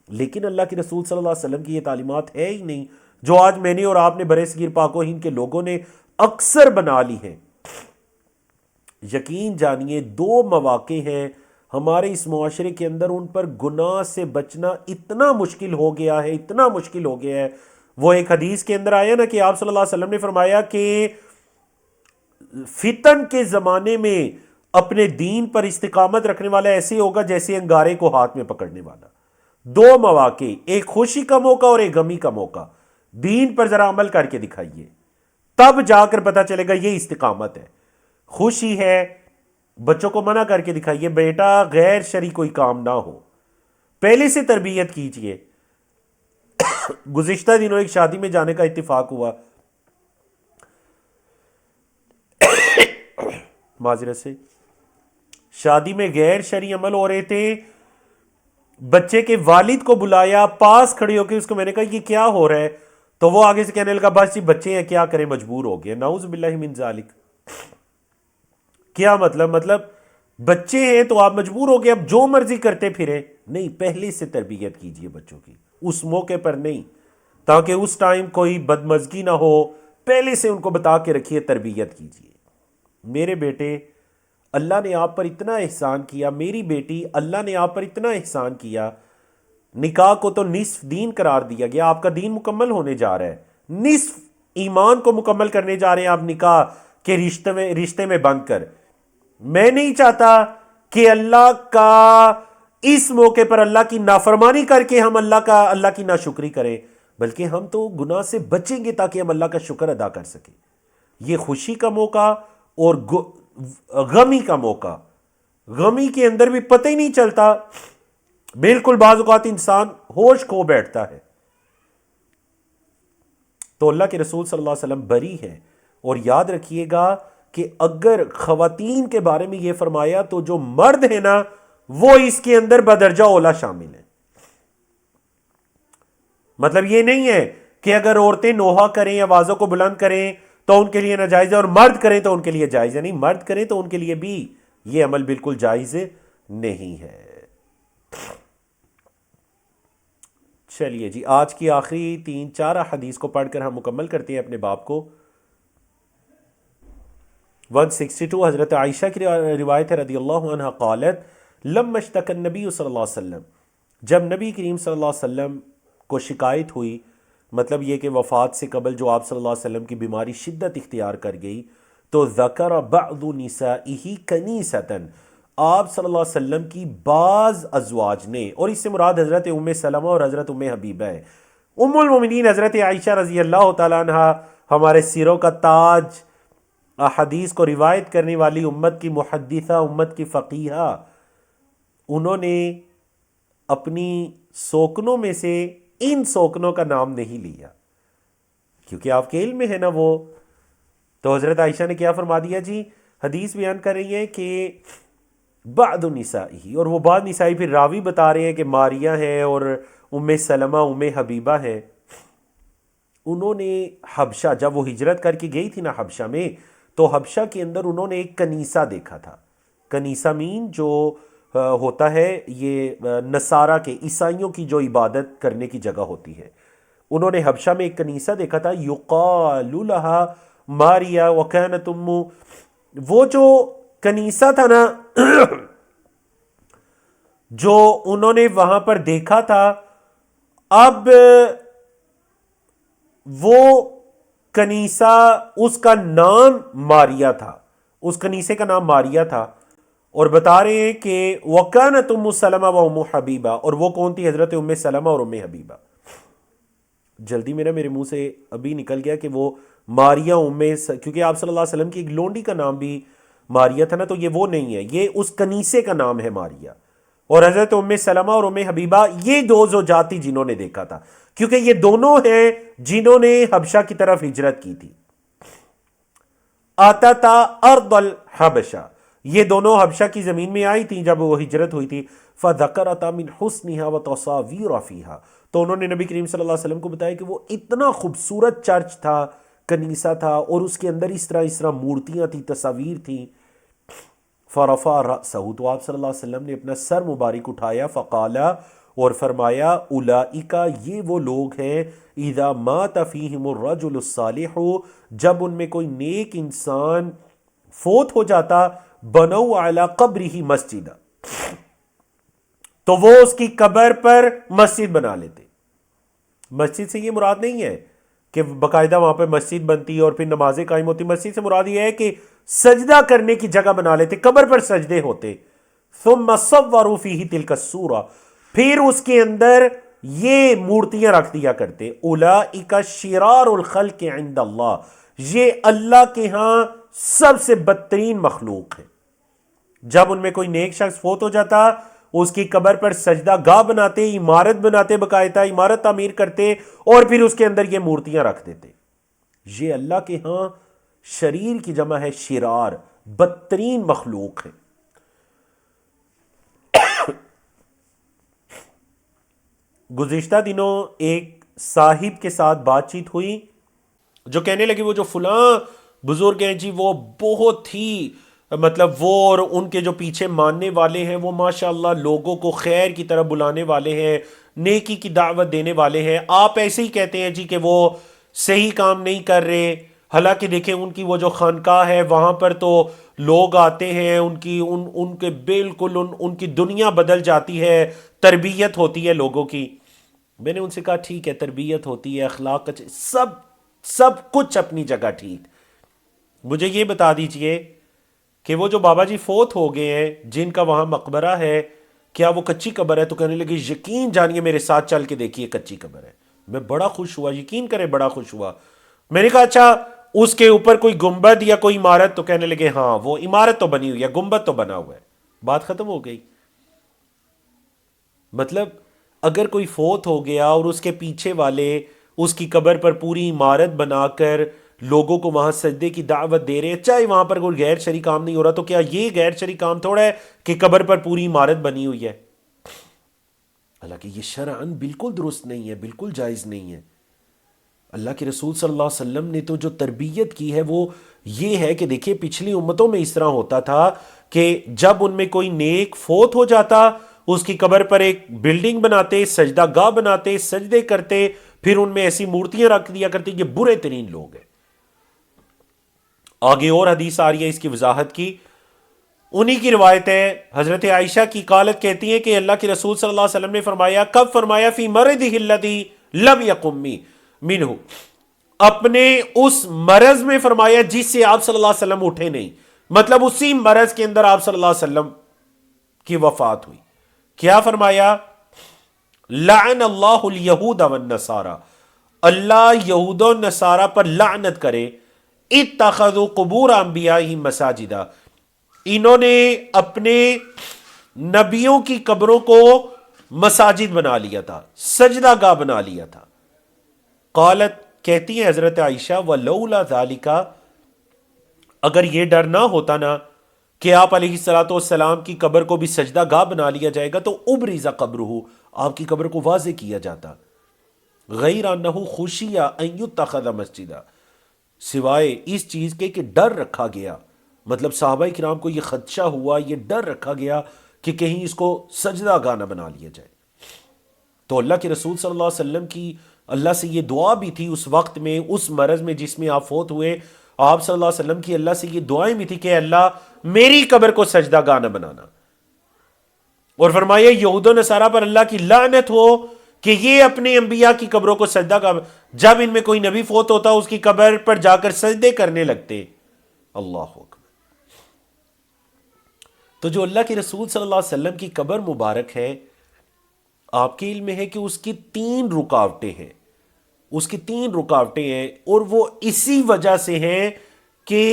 Speaker 1: لیکن اللہ کے رسول صلی اللہ علیہ وسلم کی یہ تعلیمات ہے ہی نہیں، جو آج میں نے اور آپ نے برے صغیر پاک و ہند کے لوگوں نے اکثر بنا لی ہیں۔ یقین جانیے، دو مواقع ہیں ہمارے اس معاشرے کے اندر، ان پر گناہ سے بچنا اتنا مشکل ہو گیا ہے، اتنا مشکل ہو گیا ہے۔ وہ ایک حدیث کے اندر آیا نا کہ آپ صلی اللہ علیہ وسلم نے فرمایا کہ فتن کے زمانے میں اپنے دین پر استقامت رکھنے والا ایسے ہوگا جیسے انگارے کو ہاتھ میں پکڑنے والا۔ دو مواقع، ایک خوشی کا موقع اور ایک غمی کا موقع۔ دین پر ذرا عمل کر کے دکھائیے، تب جا کر پتہ چلے گا یہ استقامت ہے۔ خوشی ہے، بچوں کو منع کر کے دکھائیے بیٹا غیر شرعی کوئی کام نہ ہو، پہلے سے تربیت کیجئے۔ گزشتہ دنوں ایک شادی میں جانے کا اتفاق ہوا، معذرت سے، شادی میں غیر شرعی عمل ہو رہے تھے، بچے کے والد کو بلایا، پاس کھڑے ہو کے اس کو میں نے کہا یہ کیا ہو رہا ہے؟ تو وہ آگے سے کہنے لگا بس جی بچے ہیں کیا کریں، مجبور ہو گئے۔ نعوذ باللہ من ذالک۔ کیا مطلب بچے ہیں تو آپ مجبور ہو گئے، اب جو مرضی کرتے پھریں؟ نہیں، پہلے سے تربیت کیجئے بچوں کی، اس موقع پر نہیں، تاکہ اس ٹائم کوئی بدمزگی نہ ہو، پہلے سے ان کو بتا کے رکھیے، تربیت کیجئے۔ میرے بیٹے، اللہ نے آپ پر اتنا احسان کیا، میری بیٹی، اللہ نے آپ پر اتنا احسان کیا، نکاح کو تو نصف دین قرار دیا گیا، آپ کا دین مکمل ہونے جا رہا ہے، نصف ایمان کو مکمل کرنے جا رہے ہیں آپ نکاح کے رشتے میں بند کر۔ میں نہیں چاہتا کہ اللہ کا اس موقع پر اللہ کی نافرمانی کر کے ہم اللہ کی ناشکری کریں، بلکہ ہم تو گناہ سے بچیں گے تاکہ ہم اللہ کا شکر ادا کر سکیں۔ یہ خوشی کا موقع اور غمی کا موقع، غمی کے اندر بھی پتہ ہی نہیں چلتا، بالکل بعض اوقات انسان ہوش کھو بیٹھتا ہے۔ تو اللہ کے رسول صلی اللہ علیہ وسلم بری ہے، اور یاد رکھیے گا کہ اگر خواتین کے بارے میں یہ فرمایا تو جو مرد ہے نا وہ اس کے اندر بدرجہ اولا شامل ہے۔ مطلب یہ نہیں ہے کہ اگر عورتیں نوحہ کریں، آوازوں کو بلند کریں تو ان کے لیے ناجائز ہے، اور مرد کریں تو ان کے لیے جائز ہے، نہیں، مرد کریں تو ان کے لیے بھی یہ عمل بالکل جائز نہیں ہے۔ چلیے جی، آج کی آخری 3-4 حدیث کو پڑھ کر ہم مکمل کرتے ہیں اپنے باب کو۔ 162 حضرت عائشہ کی روایت ہے رضی اللہ عنہ قالت لما اشتکى النبی صلی اللہ علیہ وسلم، جب نبی کریم صلی اللہ علیہ وسلم کو شکایت ہوئی، مطلب یہ کہ وفات سے قبل جو آپ صلی اللہ علیہ وسلم کی بیماری شدت اختیار کر گئی، تو ذکر بعض نسائہ کنیسۃ، آپ صلی اللہ علیہ وسلم کی بعض ازواج نے، اور اس سے مراد حضرت ام سلمہ اور حضرت ام حبیبہ ہے۔ ام المومنین حضرت عائشہ رضی اللہ تعالیٰ عنہ، ہمارے سیروں کا تاج، احادیث کو روایت کرنے والی امت کی محدثہ، امت کی فقیہہ، انہوں نے اپنی سوکنوں میں سے ان سوکنوں کا نام نہیں لیا، کیونکہ آپ کے علم میں ہے نا وہ۔ تو حضرت عائشہ نے کیا فرما دیا جی، حدیث بیان کر رہی ہے کہ بعض نسائی، اور وہ بعض نسائی پھر راوی بتا رہے ہیں کہ ماریہ ہیں اور ام سلمہ، ام حبیبہ ہیں، انہوں نے حبشہ، جب وہ ہجرت کر کے گئی تھی نا حبشہ میں، تو حبشہ کے اندر انہوں نے ایک کنیسہ دیکھا تھا۔ کنیسہ مین جو ہوتا ہے، یہ نصارہ کے عیسائیوں کی جو عبادت کرنے کی جگہ ہوتی ہے. انہوں نے حبشہ میں ایک کنیسہ دیکھا تھا، یقال لہا ماریا وکانت امو. وہ جو کنیسہ تھا نا جو انہوں نے وہاں پر دیکھا تھا، اب وہ کنیسہ، اس کا نام ماریا تھا، اس کنیسے کا نام ماریا تھا. اور بتا رہے ہیں کہ وَكَانَتْ أُمُّ سَلَمَةَ وَأُمُّ حَبِیبَہ، اور وہ کون تھی؟ حضرت ام سلمہ اور ام حبیبہ. جلدی میں میرے منہ سے ابھی نکل گیا کہ وہ ماریا کیونکہ آپ صلی اللہ علیہ وسلم کی ایک لونڈی کا نام بھی ماریا تھا نا، تو یہ وہ نہیں ہے، یہ اس کنیسے کا نام ہے ماریا. اور حضرت ام سلمہ اور ام حبیبہ یہ دو زوجاتی جنہوں نے دیکھا تھا، کیونکہ یہ دونوں ہیں جنہوں نے حبشہ کی طرف ہجرت کی تھی. آتتا ارض الحبشہ، یہ دونوں حبشہ کی زمین میں آئی تھیں جب وہ ہجرت ہوئی تھی. فَذَكَرَتَ مِنْ حُسْنِهَا وَتَصَاوِيرَ فِيهَا، تو انہوں نے نبی کریم صلی اللہ علیہ وسلم کو بتایا کہ وہ اتنا خوبصورت چرچ تھا، کنیسہ تھا، اور اس کے اندر اس طرح مورتیاں تھیں، تصاویر تھیں. فرفع رأسہ، تو آپ صلی اللہ علیہ وسلم نے اپنا سر مبارک اٹھایا. فقالا، اور فرمایا، اولئک، یہ وہ لوگ ہیں، اذا مات فیہم الرجل الصالح، جب ان میں کوئی نیک انسان فوت ہو جاتا، بنوا علی قبرہ مسجد، تو وہ اس کی قبر پر مسجد بنا لیتے. مسجد سے یہ مراد نہیں ہے کہ باقاعدہ وہاں پہ مسجد بنتی اور پھر نمازیں قائم ہوتی. مسجد سے مراد یہ ہے کہ سجدہ کرنے کی جگہ بنا لیتے، قبر پر سجدے ہوتے. ثم صوروا فیہ تلک الصورہ، پھر اس کے اندر یہ مورتیاں رکھ دیا کرتے. اولئک شرار الخلق عند اللہ، یہ اللہ کے ہاں سب سے بدترین مخلوق ہے. جب ان میں کوئی نیک شخص فوت ہو جاتا، اس کی قبر پر سجدہ گاہ بناتے، عمارت بناتے، باقاعدہ عمارت تعمیر کرتے، اور پھر اس کے اندر یہ مورتیاں رکھ دیتے. یہ اللہ کے ہاں شریر کی جمع ہے شرار، بدترین مخلوق ہے. گزشتہ دنوں ایک صاحب کے ساتھ بات چیت ہوئی جو کہنے لگے وہ جو فلاں بزرگ ہیں جی، وہ بہت ہی مطلب وہ اور ان کے جو پیچھے ماننے والے ہیں وہ ماشاءاللہ لوگوں کو خیر کی طرف بلانے والے ہیں، نیکی کی دعوت دینے والے ہیں. آپ ایسے ہی کہتے ہیں جی کہ وہ صحیح کام نہیں کر رہے، حالانکہ دیکھیں ان کی وہ جو خانقاہ ہے وہاں پر تو لوگ آتے ہیں، ان کے بالکل ان کی دنیا بدل جاتی ہے، تربیت ہوتی ہے لوگوں کی. میں نے ان سے کہا ٹھیک ہے، تربیت ہوتی ہے، اخلاق سب کچھ اپنی جگہ ٹھیک. مجھے یہ بتا دیجئے کہ وہ جو بابا جی فوت ہو گئے ہیں جن کا وہاں مقبرہ ہے، کیا وہ کچی قبر ہے؟ تو کہنے لگے یقین جانیے، میرے ساتھ چل کے دیکھیے کچی قبر ہے. میں بڑا خوش ہوا، یقین کریں بڑا خوش ہوا. میں نے کہا اچھا اس کے اوپر کوئی گنبد یا کوئی عمارت؟ تو کہنے لگے ہاں وہ عمارت تو بنی ہوئی ہے، گنبد تو بنا ہوا ہے. بات ختم ہو گئی. مطلب اگر کوئی فوت ہو گیا اور اس کے پیچھے والے اس کی قبر پر پوری عمارت بنا کر لوگوں کو وہاں سجدے کی دعوت دے رہے ہیں، چاہے وہاں پر کوئی غیر شرعی کام نہیں ہو رہا، تو کیا یہ غیر شرعی کام تھوڑا ہے کہ قبر پر پوری عمارت بنی ہوئی ہے؟ حالانکہ یہ شرعاً بالکل درست نہیں ہے، بالکل جائز نہیں ہے. اللہ کے رسول صلی اللہ علیہ وسلم نے تو جو تربیت کی ہے وہ یہ ہے کہ دیکھیں پچھلی امتوں میں اس طرح ہوتا تھا کہ جب ان میں کوئی نیک فوت ہو جاتا، اس کی قبر پر ایک بلڈنگ بناتے، سجدہ گاہ بناتے، سجدے کرتے، پھر ان میں ایسی مورتیاں رکھ دیا کرتے. یہ برے ترین لوگ ہیں. آگے اور حدیث آ رہی ہے اس کی وضاحت کی. انہی کی روایت ہے، حضرت عائشہ کی قالت کہتی ہیں کہ اللہ کے رسول صلی اللہ علیہ وسلم نے فرمایا، کب فرمایا؟ فی مرضہ الذی لم یقم منہ، اپنے اس مرض میں فرمایا جس سے آپ صلی اللہ علیہ وسلم اٹھے نہیں. مطلب اسی مرض کے اندر آپ صلی اللہ علیہ وسلم کی وفات ہوئی. کیا فرمایا؟ لعن اللہ الیہود والنصارى، اللہ یہود و نصارہ پر لعنت کرے. اتخذوا قبور انبیائہم مساجدا، انہوں نے اپنے نبیوں کی قبروں کو مساجد بنا لیا تھا، سجدہ گاہ بنا لیا تھا. قالت، کہتی ہیں حضرت عائشہ، وَلَوْلَا ذَلِكَ، اگر یہ ڈر نہ ہوتا نا کہ آپ علیہ الصلوۃ والسلام کی قبر کو بھی سجدہ گاہ بنا لیا جائے گا، تو ابرز قبرہ، آپ کی قبر کو واضح کیا جاتا. غیر انہ خشی ان یتخذ مسجدا، سوائے اس چیز کے کہ ڈر رکھا گیا، مطلب صحابہ کرام کو یہ خدشہ ہوا، یہ ڈر رکھا گیا کہ کہیں اس کو سجدہ گاہ نہ بنا لیا جائے۔ تو اللہ کے رسول صلی اللہ علیہ وسلم کی اللہ سے یہ دعا بھی تھی اس وقت میں، اس مرض میں جس میں آپ فوت ہوئے، آپ صلی اللہ علیہ وسلم کی اللہ سے یہ دعائیں بھی تھی کہ اللہ میری قبر کو سجدہ گاہ نہ بنانا، اور فرمایا یہود و نصارہ پر اللہ کی لعنت ہو کہ یہ اپنے انبیاء کی قبروں کو سجدہ گاہ، جب ان میں کوئی نبی فوت ہوتا اس کی قبر پر جا کر سجدے کرنے لگتے۔ اللہ اکبر۔ تو جو اللہ کے رسول صلی اللہ علیہ وسلم کی قبر مبارک ہے، آپ کے علم میں ہے کہ اس کی 3 رکاوٹیں ہیں، اس کی 3 رکاوٹیں ہیں، اور وہ اسی وجہ سے ہیں کہ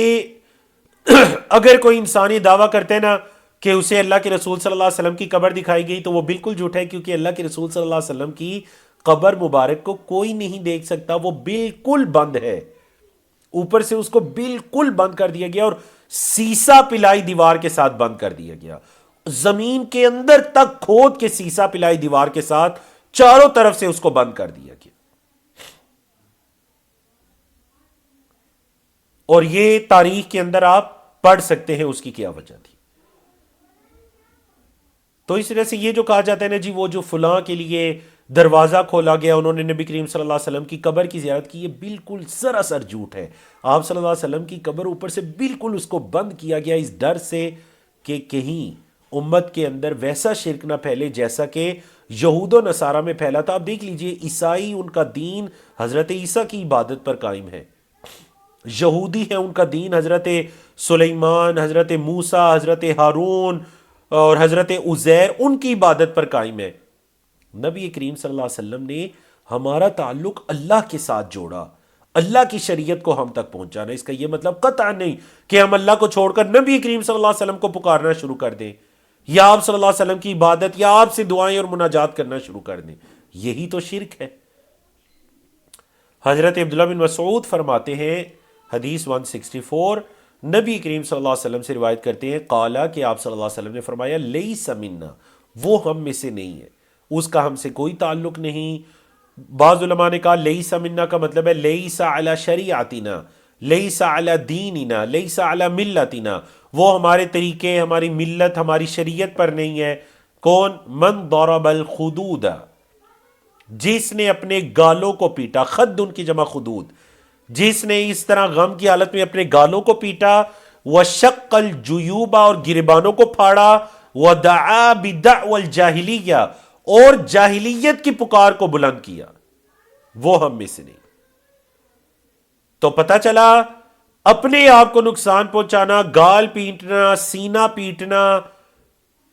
Speaker 1: اگر کوئی انسان یہ دعویٰ کرتے ہیں نا کہ اسے اللہ کے رسول صلی اللہ علیہ وسلم کی قبر دکھائی گئی تو وہ بالکل جھوٹا ہے، کیونکہ اللہ کے رسول صلی اللہ علیہ وسلم کی قبر مبارک کو کوئی نہیں دیکھ سکتا، وہ بالکل بند ہے، اوپر سے اس کو بالکل بند کر دیا گیا اور سیسا پلائی دیوار کے ساتھ بند کر دیا گیا، زمین کے اندر تک کھود کے سیسا پلائی دیوار کے ساتھ چاروں طرف سے اس کو بند کر دیا گیا۔ اور یہ تاریخ کے اندر آپ پڑھ سکتے ہیں اس کی کیا وجہ تھی۔ تو اس طرح سے یہ جو کہا جاتا ہے نا جی وہ جو فلاں کے لیے دروازہ کھولا گیا، انہوں نے نبی کریم صلی اللہ علیہ وسلم کی قبر کی زیارت کی، یہ بالکل سراسر جھوٹ ہے۔ آپ صلی اللہ علیہ وسلم کی قبر اوپر سے بالکل اس کو بند کیا گیا اس ڈر سے کہ کہیں امت کے اندر ویسا شرک نہ پھیلے جیسا کہ یہود و نصارہ میں پھیلا تھا۔ آپ دیکھ لیجئے عیسائی، ان کا دین حضرت عیسیٰ کی عبادت پر قائم ہے، یہودی ہے ان کا دین حضرت سلیمان، حضرت موسیٰ، حضرت ہارون اور حضرت عزیر ان کی عبادت پر قائم ہے۔ نبی کریم صلی اللہ علیہ وسلم نے ہمارا تعلق اللہ کے ساتھ جوڑا، اللہ کی شریعت کو ہم تک پہنچانا۔ اس کا یہ مطلب قطعا نہیں کہ ہم اللہ کو چھوڑ کر نبی کریم صلی اللہ علیہ وسلم کو پکارنا شروع کر دیں، یا آپ صلی اللہ علیہ وسلم کی عبادت یا آپ سے دعائیں اور مناجات کرنا شروع کر دیں، یہی تو شرک ہے۔ حضرت عبداللہ بن مسعود فرماتے ہیں، حدیث 164، نبی کریم صلی اللہ علیہ وسلم سے روایت کرتے ہیں، قالا کہ آپ صلی اللہ علیہ وسلم نے فرمایا، لیس منا، وہ ہم میں سے نہیں ہے، اس کا ہم سے کوئی تعلق نہیں۔ بعض علماء نے کہا لیس منا کا مطلب ہے لیس علی شریعتنا، لیس علی دیننا، لیس علی ملتنا، وہ ہمارے طریقے، ہماری ملت، ہماری شریعت پر نہیں ہے۔ کون؟ من ضرب الخدود، جس نے اپنے گالوں کو پیٹا، خد ان کی جمع خدود، جس نے اس طرح غم کی حالت میں اپنے گالوں کو پیٹا، وشق الجیوب، اور گریبانوں کو پھاڑا، ودعا بدعوى الجاہلیہ، اور جاہلیت کی پکار کو بلند کیا، وہ ہم میں سے نہیں۔ تو پتہ چلا اپنے آپ کو نقصان پہنچانا، گال پیٹنا، سینہ پیٹنا،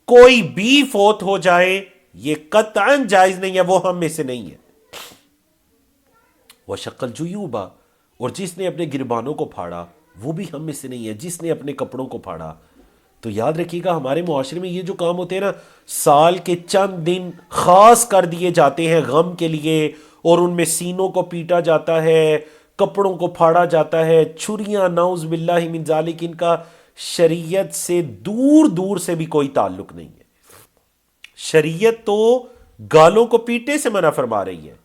Speaker 1: کوئی بھی فوت ہو جائے یہ قطعاً جائز نہیں ہے، وہ ہم میں سے نہیں ہے۔ وشق الجیوب، اور جس نے اپنے گربانوں کو پھاڑا وہ بھی ہم میں سے نہیں ہے، جس نے اپنے کپڑوں کو پھاڑا۔ تو یاد رکھیے گا ہمارے معاشرے میں یہ جو کام ہوتے ہیں نا، سال کے چند دن خاص کر دیے جاتے ہیں غم کے لیے، اور ان میں سینوں کو پیٹا جاتا ہے، کپڑوں کو پھاڑا جاتا ہے، چھریاں، نعوذ باللہ من ذالک، ان کا شریعت سے دور دور سے بھی کوئی تعلق نہیں ہے۔ شریعت تو گالوں کو پیٹنے سے منع فرما رہی ہے،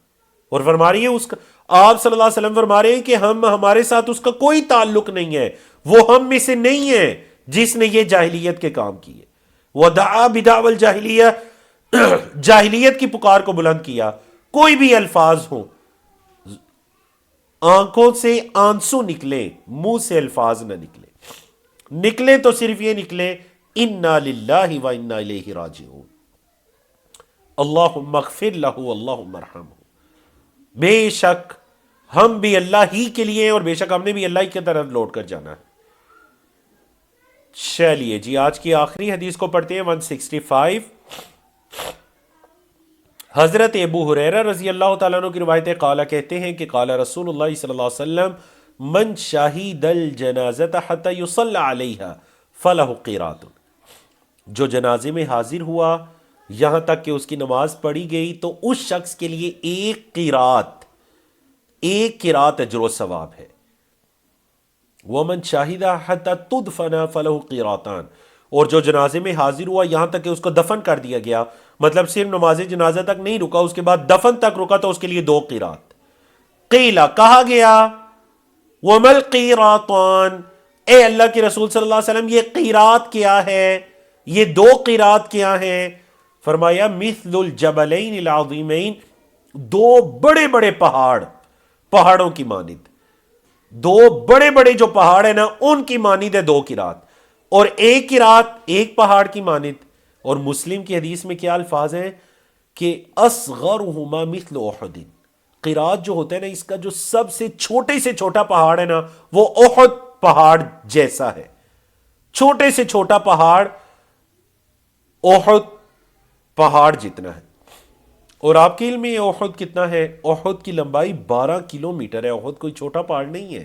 Speaker 1: اور فرما رہی ہے اس کا، آپ صلی اللہ علیہ وسلم فرما رہے ہیں کہ ہمارے ساتھ اس کا کوئی تعلق نہیں ہے، وہ ہم میں سے نہیں ہے جس نے یہ جاہلیت کے کام کیے۔ ودعا بدعوى الجاہلیہ، جاہلیت کی پکار کو بلند کیا۔ کوئی بھی الفاظ ہوں، آنکھوں سے آنسو نکلے، منہ سے الفاظ نہ نکلے تو صرف یہ نکلے انا للہ و انا الیہ راجعون، اللہم اغفر لہ اللہم ارحمہ، بے شک ہم بھی اللہ ہی کے لیے ہیں اور بے شک ہم نے بھی اللہ ہی کی طرف لوٹ کر جانا ہے۔ چلیے جی آج کی آخری حدیث کو پڑھتے ہیں، 165۔ حضرت ابو ہریرہ رضی اللہ تعالیٰ عنہ کی روایت ہے، قالا کہتے ہیں کہ قال رسول اللہ صلی اللہ علیہ وسلم، من شہید الجنازۃ حتی یصلی علیہا فلہ قیرات، جو جنازے میں حاضر ہوا یہاں تک کہ اس کی نماز پڑھی گئی تو اس شخص کے لیے ایک قیرات اجر و ثواب ہے۔ ومن شاہد حتی تدفن فلہ قیراتان، اور جو جنازے میں حاضر ہوا یہاں تک کہ اس کو دفن کر دیا گیا، مطلب صرف نماز جنازہ تک نہیں رکا، اس کے بعد دفن تک رکا تو اس کے لیے 2 قیرات۔ قیلا، کہا گیا، ومل قیراتان، اے اللہ کے رسول صلی اللہ علیہ وسلم یہ قیرات کیا ہے؟ یہ دو قرات کیا ہیں؟ فرمایا مثل الجبلین العظیمین، دو بڑے بڑے پہاڑوں کی مانند، دو بڑے بڑے جو پہاڑ ہیں نا ان کی مانند ہے دو قرات، اور ایک قرات ایک پہاڑ کی مانند۔ اور مسلم کی حدیث میں کیا الفاظ ہیں کہ اصغرہما مثل احد، قرات جو ہوتا ہے نا اس کا جو سب سے چھوٹا پہاڑ ہے نا وہ احد پہاڑ جیسا ہے، چھوٹے سے چھوٹا پہاڑ احد پہاڑ جتنا ہے۔ اور آپ کے علم میں احد کتنا ہے؟ احد کی لمبائی 12 کلومیٹر ہے۔ احد کوئی چھوٹا پہاڑ نہیں ہے،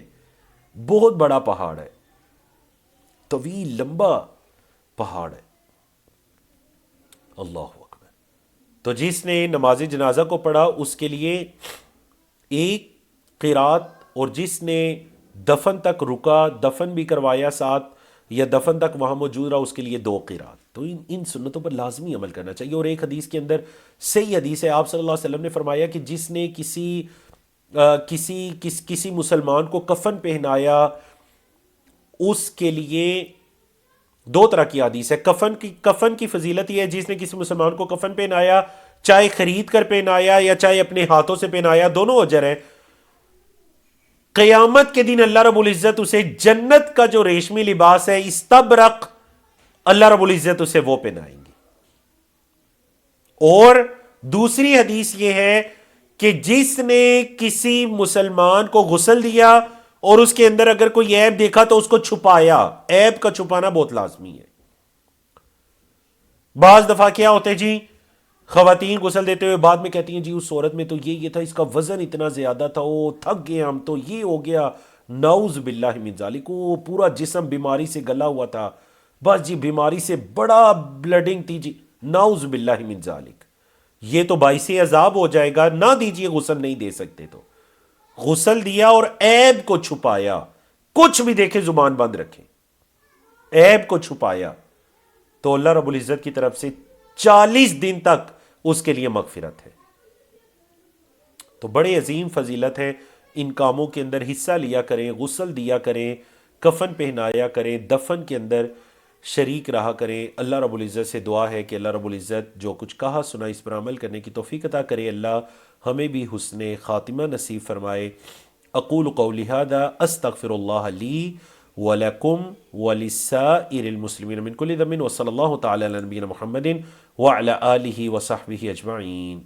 Speaker 1: بہت بڑا پہاڑ ہے، طویل لمبا پہاڑ ہے۔ اللہ اکبر۔ تو جس نے نماز جنازہ کو پڑھا اس کے لیے ایک قرات، اور جس نے دفن تک رکا، دفن بھی کروایا ساتھ یا دفن تک وہاں موجود رہا، اس کے لیے دو قرات۔ تو ان سنتوں پر لازمی عمل کرنا چاہیے۔ اور ایک حدیث کے اندر صحیح حدیث ہے، آپ صلی اللہ علیہ وسلم نے فرمایا کہ جس نے کسی مسلمان کو کفن پہنایا، اس کے لیے دو طرح کی حدیث ہے۔ کفن کی فضیلت یہ ہے جس نے کسی مسلمان کو کفن پہنایا، چاہے خرید کر پہنایا یا چاہے اپنے ہاتھوں سے پہنایا، دونوں اجر ہیں۔ قیامت کے دن اللہ رب العزت اسے جنت کا جو ریشمی لباس ہے استبرق، اللہ رب العزت اسے وہ پہنائیں گے۔ اور دوسری حدیث یہ ہے کہ جس نے کسی مسلمان کو غسل دیا اور اس کے اندر اگر کوئی عیب دیکھا تو اس کو چھپایا، عیب کا چھپانا بہت لازمی ہے۔ بعض دفعہ کیا ہوتا ہے جی، خواتین غسل دیتے ہوئے بعد میں کہتی ہیں جی اس عورت میں تو یہ تھا، اس کا وزن اتنا زیادہ تھا، وہ تھک گئے ہم تو، یہ ہو گیا، نعوذ باللہ من ذالک، وہ پورا جسم بیماری سے گلا ہوا تھا، بس جی بیماری سے بڑا بلڈنگ تھی جی، نعوذ باللہ من ذالک، یہ تو باعث عذاب ہو جائے گا، نہ دیجیے غسل، نہیں دے سکتے تو۔ غسل دیا اور عیب کو چھپایا، کچھ بھی دیکھے زبان بند رکھیں، عیب کو چھپایا تو اللہ رب العزت کی طرف سے 40 دن تک اس کے لیے مغفرت ہے۔ تو بڑے عظیم فضیلت ہے، ان کاموں کے اندر حصہ لیا کریں، غسل دیا کریں، کفن پہنایا کریں، دفن کے اندر شریک رہا کریں۔ اللہ رب العزت سے دعا ہے کہ اللہ رب العزت جو کچھ کہا سنا اس پر عمل کرنے کی توفیق عطا کرے، اللہ ہمیں بھی حسن خاتمہ نصیب فرمائے۔ اقول قولی ھذا استغفر اللہ لی ولکم ولسائر المسلمین من کل ذنب، وصلی اللہ تعالی علی نبینا محمد وعلی آلہ وصحبہ اجمعین۔